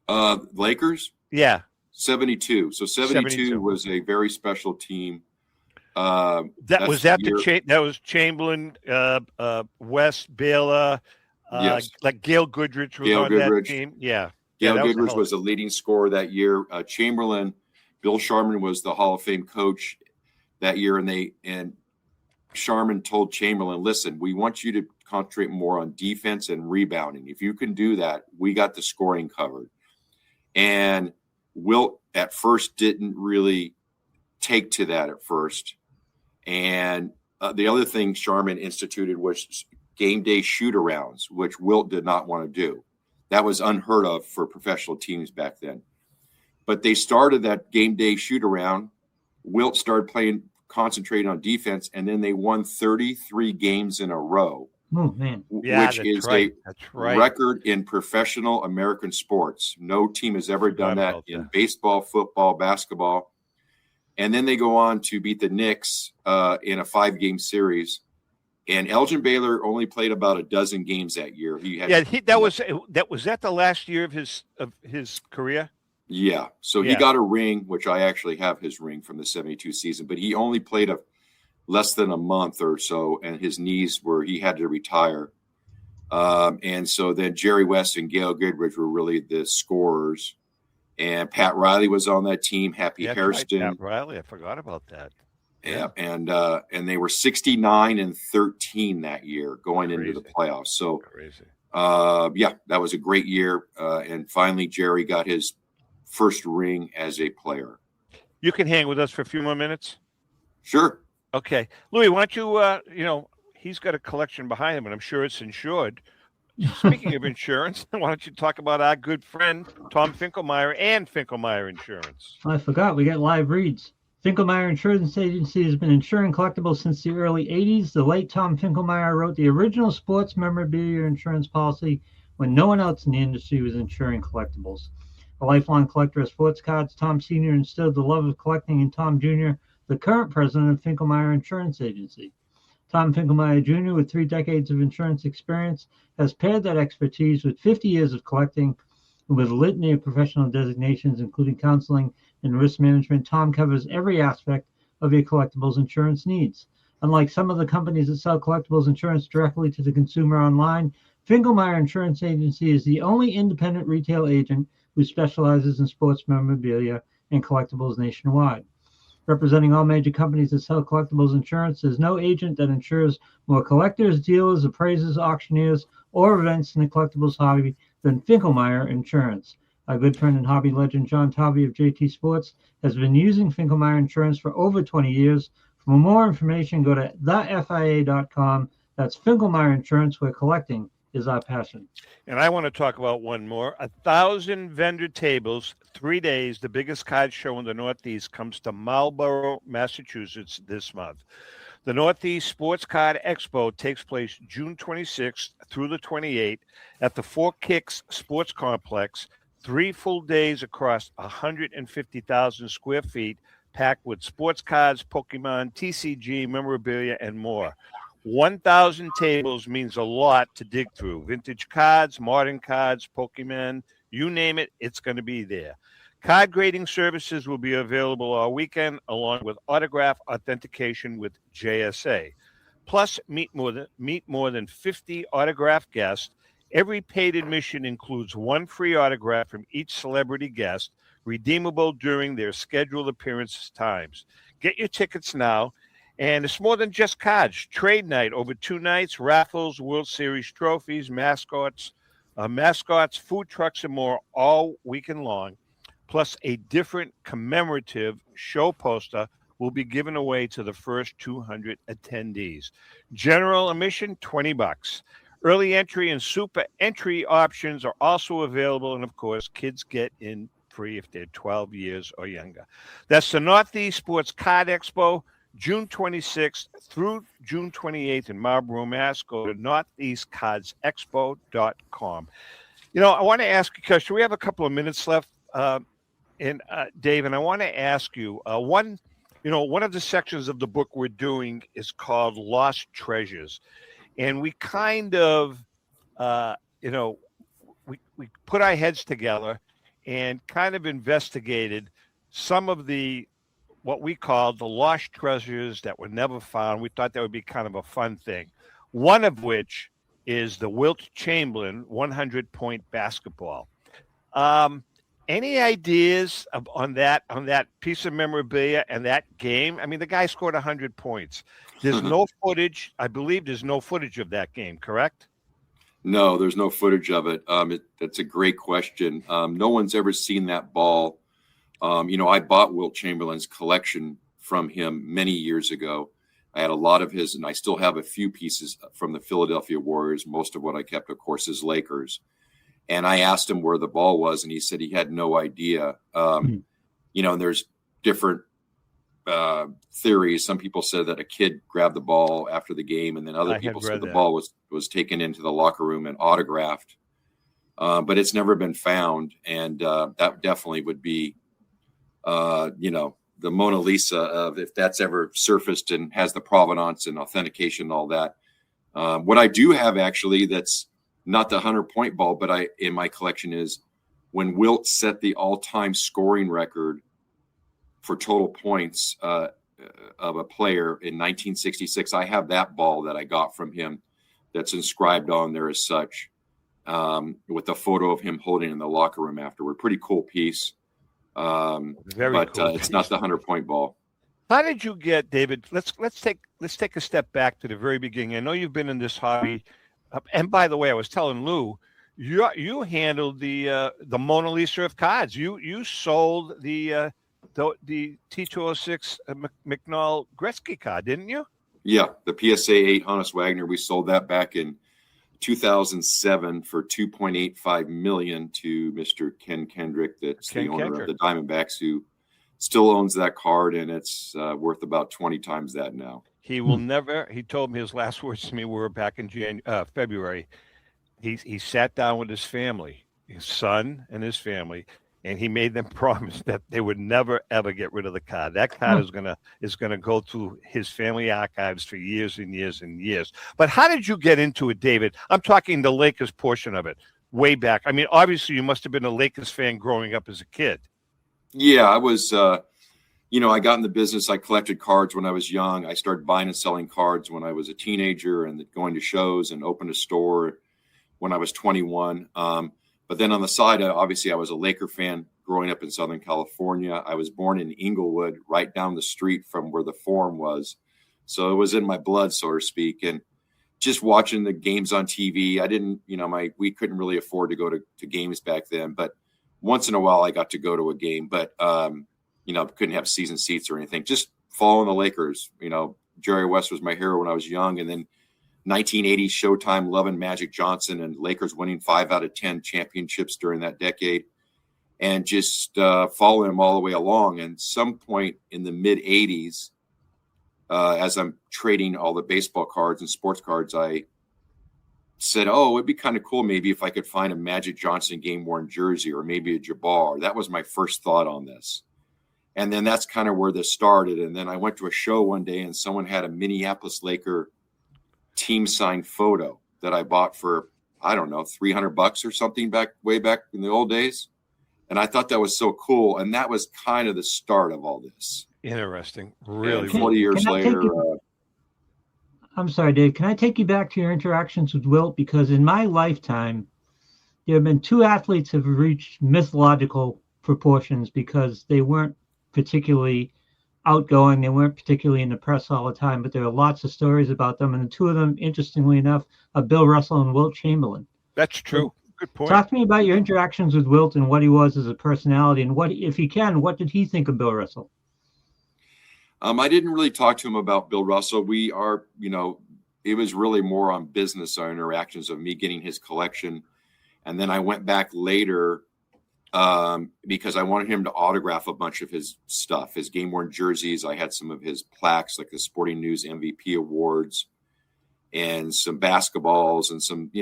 Lakers. Yeah. 72. So 72 was a very special team. That was Chamberlain, West, Baylor. Yes. Like Gail Goodrich was on that team. Yeah. Gail Goodrich was the leading scorer that year. Chamberlain, Bill Sharman was the Hall of Fame coach that year, and Sharman told Chamberlain, "Listen, we want you to concentrate more on defense and rebounding. If you can do that, we got the scoring covered." And Wilt at first didn't really take to that at first. And the other thing Sharman instituted was game day shoot-arounds, which Wilt did not want to do. That was unheard of for professional teams back then. But they started that game day shoot-around. Wilt started concentrating on defense, and then they won 33 games in a row. Oh, man. Which is a record in professional American sports. No team has ever done that in baseball, football, basketball. And then they go on to beat the Knicks in a 5-game series. And Elgin Baylor only played about a dozen games that year. Was that the last year of his career? Yeah. So he got a ring, which I actually have his ring from the 72 season, but he only played less than a month or so, and his knees he had to retire. And so then Jerry West and Gail Goodrich were really the scorers. And Pat Riley was on that team. Happy Hairston. Right, Pat Riley. I forgot about that. Yeah. And they were 69-13 that year going into the playoffs. So, that was a great year. And finally, Jerry got his first ring as a player. You can hang with us for a few more minutes. Sure. Okay. Louis, why don't you, he's got a collection behind him, and I'm sure it's insured. Speaking of insurance, why don't you talk about our good friend, Tom Finkelmeyer and Finkelmeyer Insurance? I forgot. We got live reads. Finkelmeyer Insurance Agency has been insuring collectibles since the early 80s. The late Tom Finkelmeyer wrote the original sports memorabilia insurance policy when no one else in the industry was insuring collectibles. A lifelong collector of sports cards, Tom Sr. instilled the love of collecting in Tom Jr., the current president of Finkelmeyer Insurance Agency. Tom Finkelmeyer Jr., with 3 decades of insurance experience, has paired that expertise with 50 years of collecting. With a litany of professional designations, including counseling and risk management, Tom covers every aspect of your collectibles insurance needs. Unlike some of the companies that sell collectibles insurance directly to the consumer online, Finkelmeyer Insurance Agency is the only independent retail agent who specializes in sports memorabilia and collectibles nationwide. Representing all major companies that sell collectibles insurance, there's no agent that insures more collectors, dealers, appraisers, auctioneers, or events in the collectibles hobby than Finkelmeyer Insurance. Our good friend and hobby legend John Tovey of JT Sports has been using Finkelmeyer Insurance for over 20 years. For more information, go to thefia.com. That's Finkelmeyer Insurance, where collecting is our passion. And I want to talk about one more. 1,000 vendor tables, 3 days. The biggest card show in the Northeast comes to Marlborough, Massachusetts this month. The Northeast Sports Card Expo takes place June 26th through the 28th at the Four Kicks Sports Complex. 3 full days across 150,000 square feet, packed with sports cards, Pokemon, TCG, memorabilia, and more. 1,000 tables means a lot to dig through. Vintage cards, modern cards, Pokemon, you name it, it's going to be there. Card grading services will be available all weekend, along with autograph authentication with JSA. Plus, meet more than 50 autograph guests. Every paid admission includes 1 free autograph from each celebrity guest, redeemable during their scheduled appearance times. Get your tickets now. And it's more than just cards. Trade night over 2 nights, raffles, World Series trophies, mascots, food trucks, and more all weekend long. Plus, a different commemorative show poster will be given away to the first 200 attendees. General admission, $20. Early entry and super entry options are also available. And, of course, kids get in free if they're 12 years or younger. That's the Northeast Sports Card Expo, June 26th through June 28th in Marlborough, Mass. Go to northeastcardsexpo.com. I want to ask you, because we have a couple of minutes left, Dave, and I want to ask you, one of the sections of the book we're doing is called Lost Treasures. And we kind of, we put our heads together and kind of investigated some of what we call the lost treasures that were never found. We thought that would be kind of a fun thing. One of which is the Wilt Chamberlain 100-point basketball. Any ideas on that piece of memorabilia and that game? I mean, the guy scored 100 points. There's no footage. I believe there's no footage of that game, correct? No, there's no footage of it. That's a great question. No one's ever seen that ball. I bought Wilt Chamberlain's collection from him many years ago. I had a lot of his, and I still have a few pieces from the Philadelphia Warriors. Most of what I kept, of course, is Lakers. And I asked him where the ball was, and he said he had no idea. There's different theories. Some people said that a kid grabbed the ball after the game, and then other people said the ball was taken into the locker room and autographed. But it's never been found, and that definitely would be, Mona Lisa of if that's ever surfaced and has the provenance and authentication and all that. What I do have actually that's not the 100-point ball, but in my collection is when Wilt set the all-time scoring record for total points of a player in 1966. I have that ball that I got from him that's inscribed on there as such, with a photo of him holding it in the locker room afterward. Pretty cool piece. But cool it's not the 100-point ball. How did you get, David? Let's take a step back to the very beginning. I know you've been in this hobby, and by the way, I was telling Lou, you handled the Mona Lisa of cards. You sold the T206 McNall Gretzky card, didn't you? Yeah, the PSA 8 Hannes Wagner. We sold that back in 2007 for $2.85 million to Mr. Ken Kendrick. That's the owner of the Diamondbacks, who still owns that card, and it's worth about 20 times that now. He will never. He told me his last words to me were back in February. He sat down with his family, his son and his family, and he made them promise that they would never ever get rid of the card. That card is gonna go through his family archives for years and years and years. But how did you get into it, David? I'm talking the Lakers portion of it, way back. I mean, obviously you must have been a Lakers fan growing up as a kid. Yeah, I was. I got in the business. I collected cards when I was young. I started buying and selling cards when I was a teenager, and going to shows and opened a store when I was 21. But then on the side, obviously, I was a Laker fan growing up in Southern California. I was born in Inglewood, right down the street from where the Forum was. So it was in my blood, so to speak. And just watching the games on TV, I didn't, we couldn't really afford to go to games back then. But once in a while, I got to go to a game. But, couldn't have season seats or anything. Just following the Lakers. Jerry West was my hero when I was young. And then 1980 Showtime, loving Magic Johnson and Lakers winning 5 out of 10 championships during that decade, and just following them all the way along. And some point in the mid 80s, as I'm trading all the baseball cards and sports cards, I said, it'd be kind of cool maybe if I could find a Magic Johnson game worn jersey, or maybe a Jabbar. That was my first thought on this. And then that's kind of where this started. And then I went to a show one day and someone had a Minneapolis Laker team signed photo that I bought for, I don't know, $300 or something way back in the old days. And I thought that was so cool. And that was kind of the start of all this. Interesting. Really. 40 years later. I'm sorry, Dave. Can I take you back to your interactions with Wilt? Because in my lifetime, there have been 2 athletes who have reached mythological proportions because they weren't particularly outgoing. They weren't particularly in the press all the time, but there are lots of stories about them. And the 2 of them, interestingly enough, are Bill Russell and Wilt Chamberlain. That's true. Good point. Talk to me about your interactions with Wilt and what he was as a personality, and what, if you can, what did he think of Bill Russell? I didn't really talk to him about Bill Russell. We are, it was really more on business, our interactions of me getting his collection. And then I went back later because I wanted him to autograph a bunch of his stuff, his game worn jerseys. I had some of his plaques, like the Sporting News MVP awards, and some basketballs and some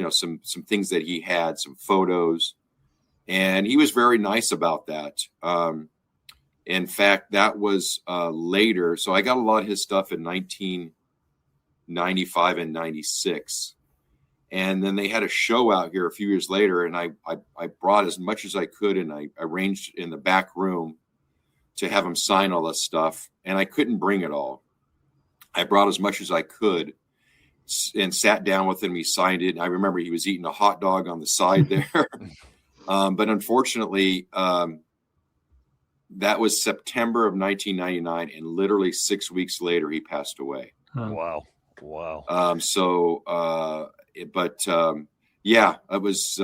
things that he had, some photos. And he was very nice about that. In fact, that was later. So I got a lot of his stuff in 1995 and 96. And then they had a show out here a few years later, and I brought as much as I could, and I arranged in the back room to have him sign all this stuff. And I couldn't bring it all. I brought as much as I could and sat down with him. He signed it. I remember he was eating a hot dog on the side there. But unfortunately, that was September of 1999, and literally 6 weeks later, he passed away. Wow. It was,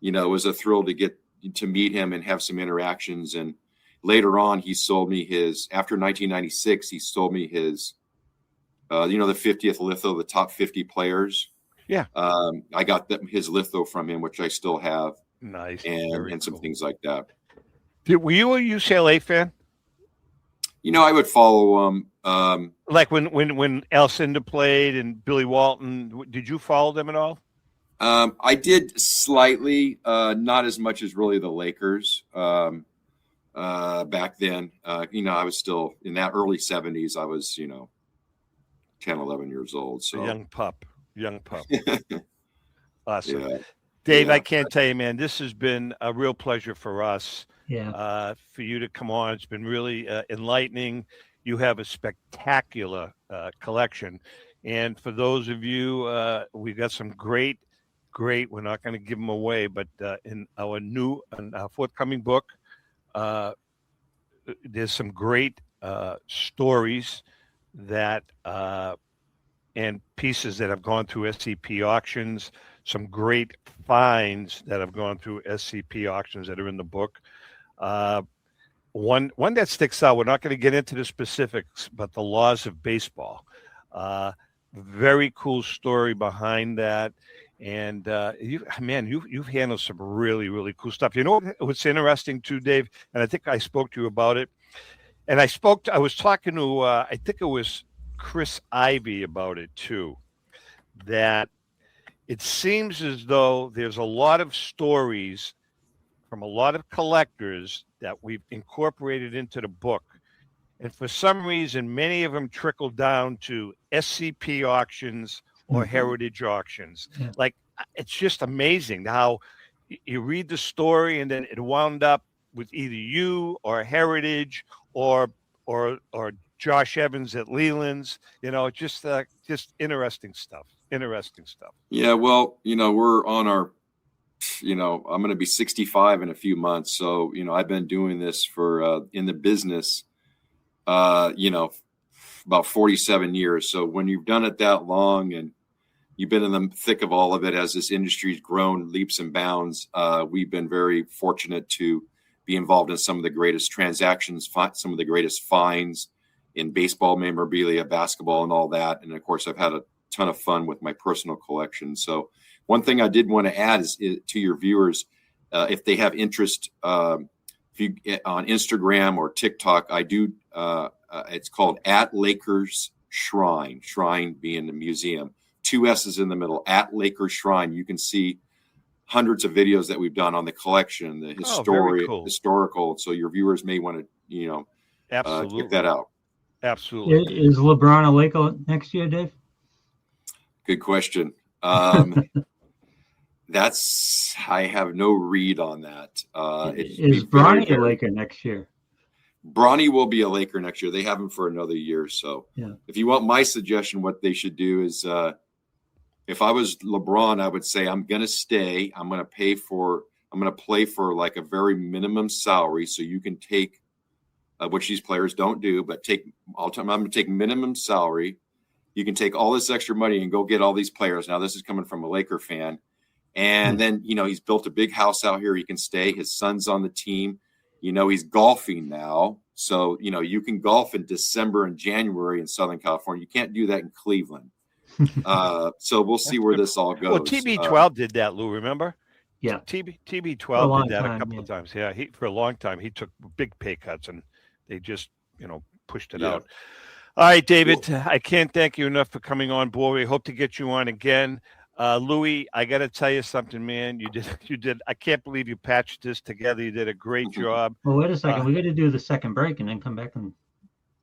it was a thrill to get to meet him and have some interactions. And later on, he sold me after 1996, he sold me his, the 50th litho, the top 50 players. Yeah. I got his litho from him, which I still have. Nice. And some things like that. Were you a UCLA fan? I would follow him. Like when Alcindor played and Billy Walton, did you follow them at all? I did slightly, not as much as really the Lakers. back then. I was still in that early 70s. I was, 10, 11 years old. So a young pup. Awesome. Yeah. Dave, Yeah. I can't tell you, man, this has been a real pleasure for us. Yeah. For you to come on. It's been really enlightening. You have a spectacular collection. And for those of you, we've got some great, we're not going to give them away, but in our forthcoming book, there's some great stories that and pieces that have gone through SCP Auctions, some great finds that have gone through SCP Auctions that are in the book. One that sticks out, we're not going to get into the specifics, but the laws of baseball. Very cool story behind that. And you've handled some really, really cool stuff. You know what's interesting too, Dave? And I think I spoke to you about it. And I was talking to, I think it was Chris Ivy about it too, that it seems as though there's a lot of stories from a lot of collectors that we've incorporated into the book. And for some reason, many of them trickle down to SCP Auctions or Heritage Auctions. Yeah. Like, it's just amazing how you read the story and then it wound up with either you or Heritage or Josh Evans at Leland's. Just interesting stuff. Yeah, well, we're on our, I'm going to be 65 in a few months. So, I've been doing this for, in the business, about 47 years. So when you've done it that long and you've been in the thick of all of it as this industry's grown leaps and bounds, we've been very fortunate to be involved in some of the greatest transactions, some of the greatest finds in baseball memorabilia, basketball, and all that. And of course, I've had a ton of fun with my personal collection. So one thing I did want to add is to your viewers, if they have interest, if you on Instagram or TikTok, I do. It's called @LakersShrine. Shrine being the museum. 2 S's in the middle. @LakersShrine. You can see hundreds of videos that we've done on the collection, the historical. So your viewers may want to, Absolutely. check that out. Absolutely. Is LeBron a Laker next year, Dave? Good question. I have no read on that. Is Bronny a Laker next year? Bronny will be a Laker next year. They have him for another year. So if you want my suggestion, what they should do is, if I was LeBron, I would say, I'm going to stay. I'm going to play for like a very minimum salary. So you can take, which these players don't do, but I'm going to take minimum salary. You can take all this extra money and go get all these players. Now, this is coming from a Laker fan. And then, he's built a big house out here. He can stay. His son's on the team. He's golfing now. So, you can golf in December and January in Southern California. You can't do that in Cleveland. So we'll see where this all goes. Well, TB12 did that, Lou, remember? Yeah. TB12 did that a couple of times. Yeah, for a long time, he took big pay cuts and they just, pushed it out. All right, David, I can't thank you enough for coming on board. We hope to get you on again. Louis, I got to tell you something, man. You did. I can't believe you patched this together. You did a great job. Well, wait a second. We got to do the second break and then come back and.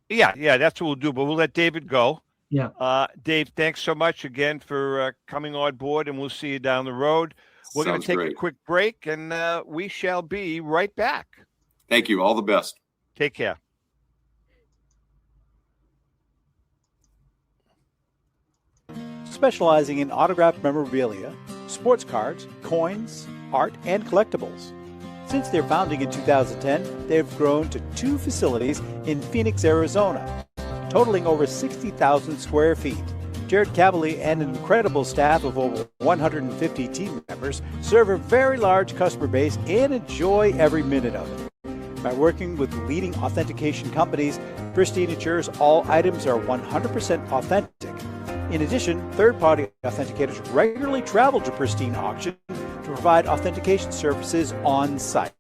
Yeah, that's what we'll do. But we'll let David go. Yeah. Dave, thanks so much again for coming on board, and we'll see you down the road. We're going to take a quick break, and we shall be right back. Thank you. All the best. Take care. Specializing in autographed memorabilia, sports cards, coins, art, and collectibles. Since their founding in 2010, they've grown to 2 facilities in Phoenix, Arizona, totaling over 60,000 square feet. Jared Cavalier and an incredible staff of over 150 team members serve a very large customer base and enjoy every minute of it. By working with leading authentication companies, Pristine ensures all items are 100% authentic. In addition, third-party authenticators regularly travel to Pristine Auction to provide authentication services on site.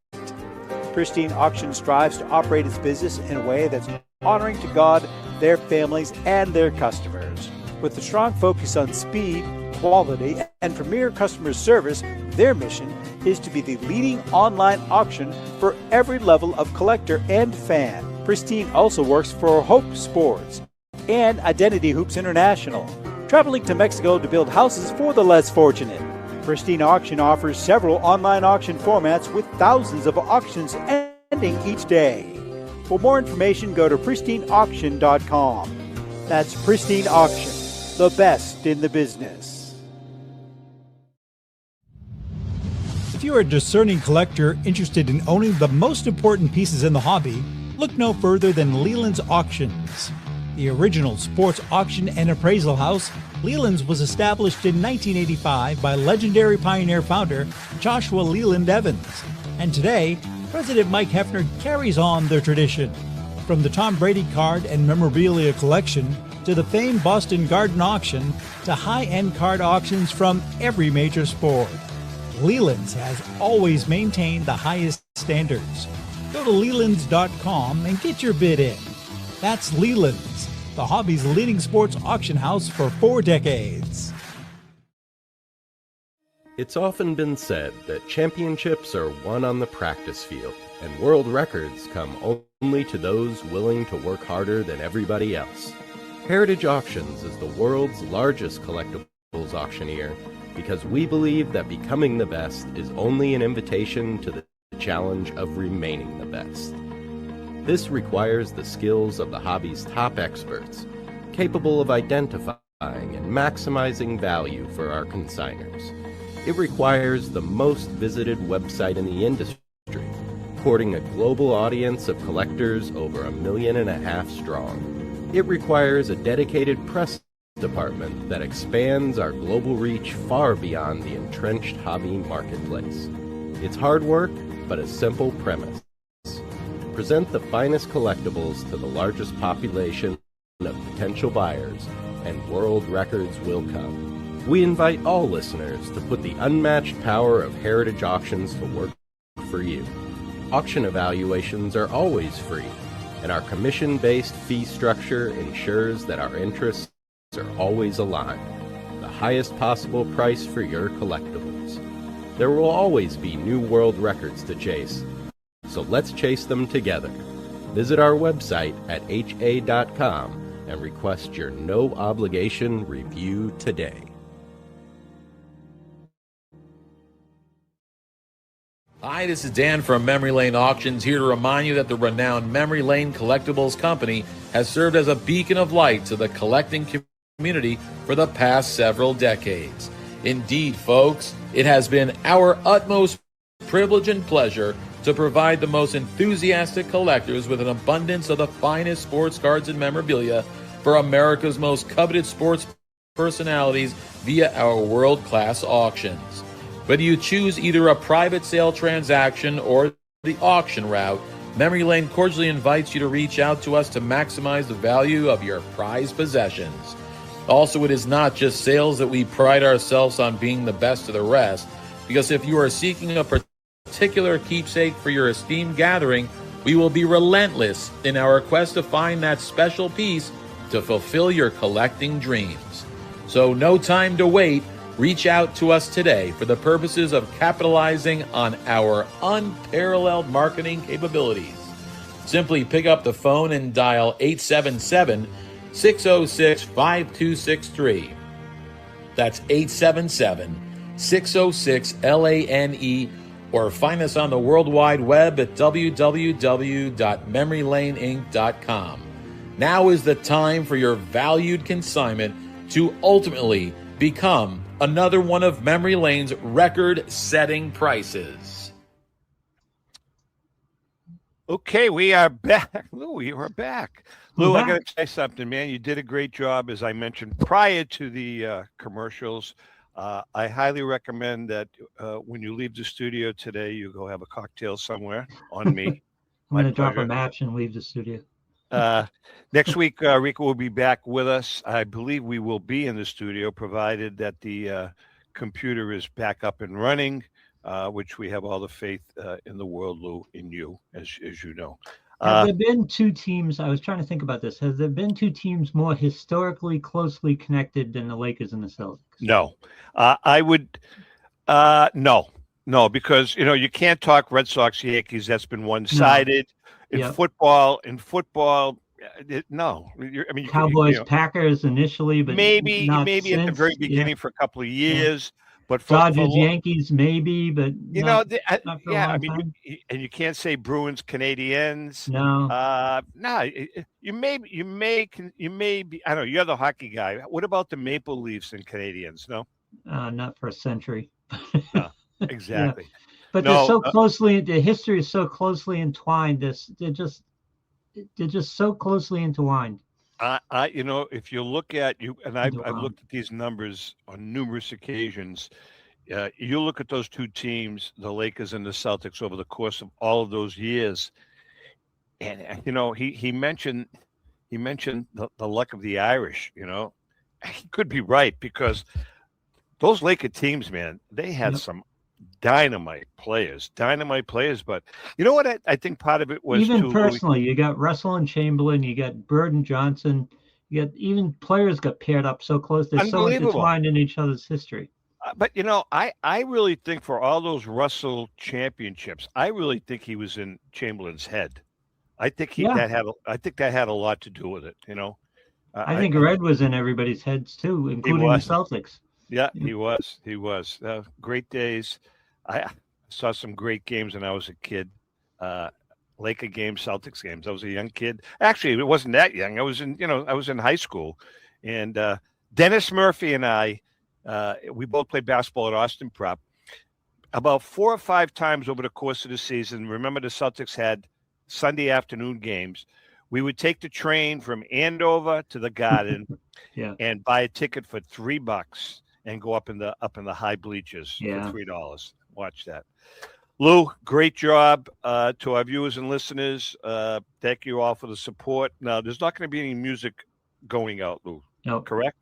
Pristine Auction strives to operate its business in a way that's honoring to God, their families, and their customers. With a strong focus on speed, quality, and premier customer service, their mission is to be the leading online auction for every level of collector and fan. Pristine also works for Hope Sports and Identity Hoops International, traveling to Mexico to build houses for the less fortunate. Pristine Auction offers several online auction formats with thousands of auctions ending each day. For more information, go to pristineauction.com. That's Pristine Auction, the best in the business. If you're a discerning collector interested in owning the most important pieces in the hobby, look no further than Leland's Auctions. The original sports auction and appraisal house, Leland's was established in 1985 by legendary Pioneer founder Joshua Leland Evans. And today, President Mike Hefner carries on their tradition. From the Tom Brady card and memorabilia collection to the famed Boston Garden Auction to high-end card auctions from every major sport, Leland's has always maintained the highest standards. Go to Lelands.com and get your bid in. That's Leland's, the hobby's leading sports auction house for 4 decades. It's often been said that championships are won on the practice field, and world records come only to those willing to work harder than everybody else. Heritage Auctions is the world's largest collectibles auctioneer because we believe that becoming the best is only an invitation to the challenge of remaining the best. This requires the skills of the hobby's top experts, capable of identifying and maximizing value for our consigners. It requires the most visited website in the industry, courting a global audience of collectors over 1.5 million strong. It requires a dedicated press department that expands our global reach far beyond the entrenched hobby marketplace. It's hard work, but a simple premise. Present the finest collectibles to the largest population of potential buyers, and world records will come. We invite all listeners to put the unmatched power of Heritage Auctions to work for you. Auction evaluations are always free, and our commission-based fee structure ensures that our interests are always aligned. The highest possible price for your collectibles. There will always be new world records to chase, so let's chase them together. Visit our website at ha.com and request your no-obligation review today. Hi, this is Dan from Memory Lane Auctions, here to remind you that the renowned Memory Lane Collectibles Company has served as a beacon of light to the collecting community for the past several decades. Indeed, folks, it has been our utmost privilege and pleasure to provide the most enthusiastic collectors with an abundance of the finest sports cards and memorabilia for America's most coveted sports personalities via our world-class auctions. Whether you choose either a private sale transaction or the auction route, Memory Lane cordially invites you to reach out to us to maximize the value of your prized possessions. Also, it is not just sales that we pride ourselves on being the best of the rest, because if you are seeking a particular keepsake for your esteemed gathering, we will be relentless in our quest to find that special piece to fulfill your collecting dreams. So no time to wait. Reach out to us today for the purposes of capitalizing on our unparalleled marketing capabilities. Simply pick up the phone and dial 877-606-5263. That's 877-606-LANE, or find us on the World Wide Web at www.memorylaneinc.com. Now is the time for your valued consignment to ultimately become another one of Memory Lane's record-setting prices. Okay, we are back. Lou, we are back. Lou, I got to say something, man. You did a great job, as I mentioned prior to the commercials. I highly recommend that when you leave the studio today, you go have a cocktail somewhere on me. I'm going to drop a match and leave the studio. Next week, Rico will be back with us. I believe we will be in the studio, provided that the computer is back up and running, which we have all the faith in the world, Lou, in you, as you know. Have there been two teams? I was trying to think about this. Has there been two teams more historically closely connected than the Lakers and the Celtics? No, I would. No, because you can't talk Red Sox Yankees. That's been one-sided. In football. No. I mean, Cowboys Packers initially, but maybe not at the since. very beginning for a couple of years. But Dodgers Yankees maybe, but not for a long time. And you can't say Bruins Canadiens. No. No. You may be. I don't know. You're the hockey guy. What about the Maple Leafs and Canadiens? No. Not for a century. No, exactly. Yeah. But they're so closely. The history is so closely entwined. They're just so closely entwined. If you look at I've looked at these numbers on numerous occasions. You look at those two teams, the Lakers and the Celtics, over the course of all of those years, and he mentioned the luck of the Irish. He could be right, because those Laker teams, man, they had some dynamite players. But you know what? I think part of it was even personally. You got Russell and Chamberlain. You got Bird and Johnson. You got even players got paired up so close. They're so intertwined in each other's history. But I really think for all those Russell championships, I really think he was in Chamberlain's head. I think that had a lot to do with it. I think Red was in everybody's heads too, including the Celtics. Yeah, he was. Great days. I saw some great games when I was a kid. Laker games, Celtics games. I was a young kid. Actually, it wasn't that young. I was in high school, and Dennis Murphy and I, we both played basketball at Austin Prep. About 4 or 5 times over the course of the season. Remember, the Celtics had Sunday afternoon games. We would take the train from Andover to the Garden, and buy a ticket for $3 and go up in the high bleachers for $3. Watch that. Lou, great job to our viewers and listeners. Thank you all for the support. Now, there's not going to be any music going out, Lou. No. Correct?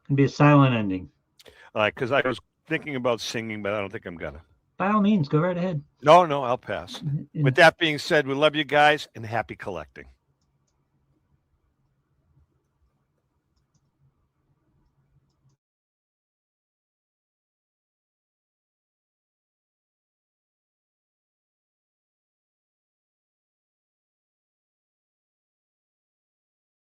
It'll be a silent ending. All right, because I was thinking about singing, but I don't think I'm going to. By all means, go right ahead. No, I'll pass. With that being said, we love you guys, and happy collecting.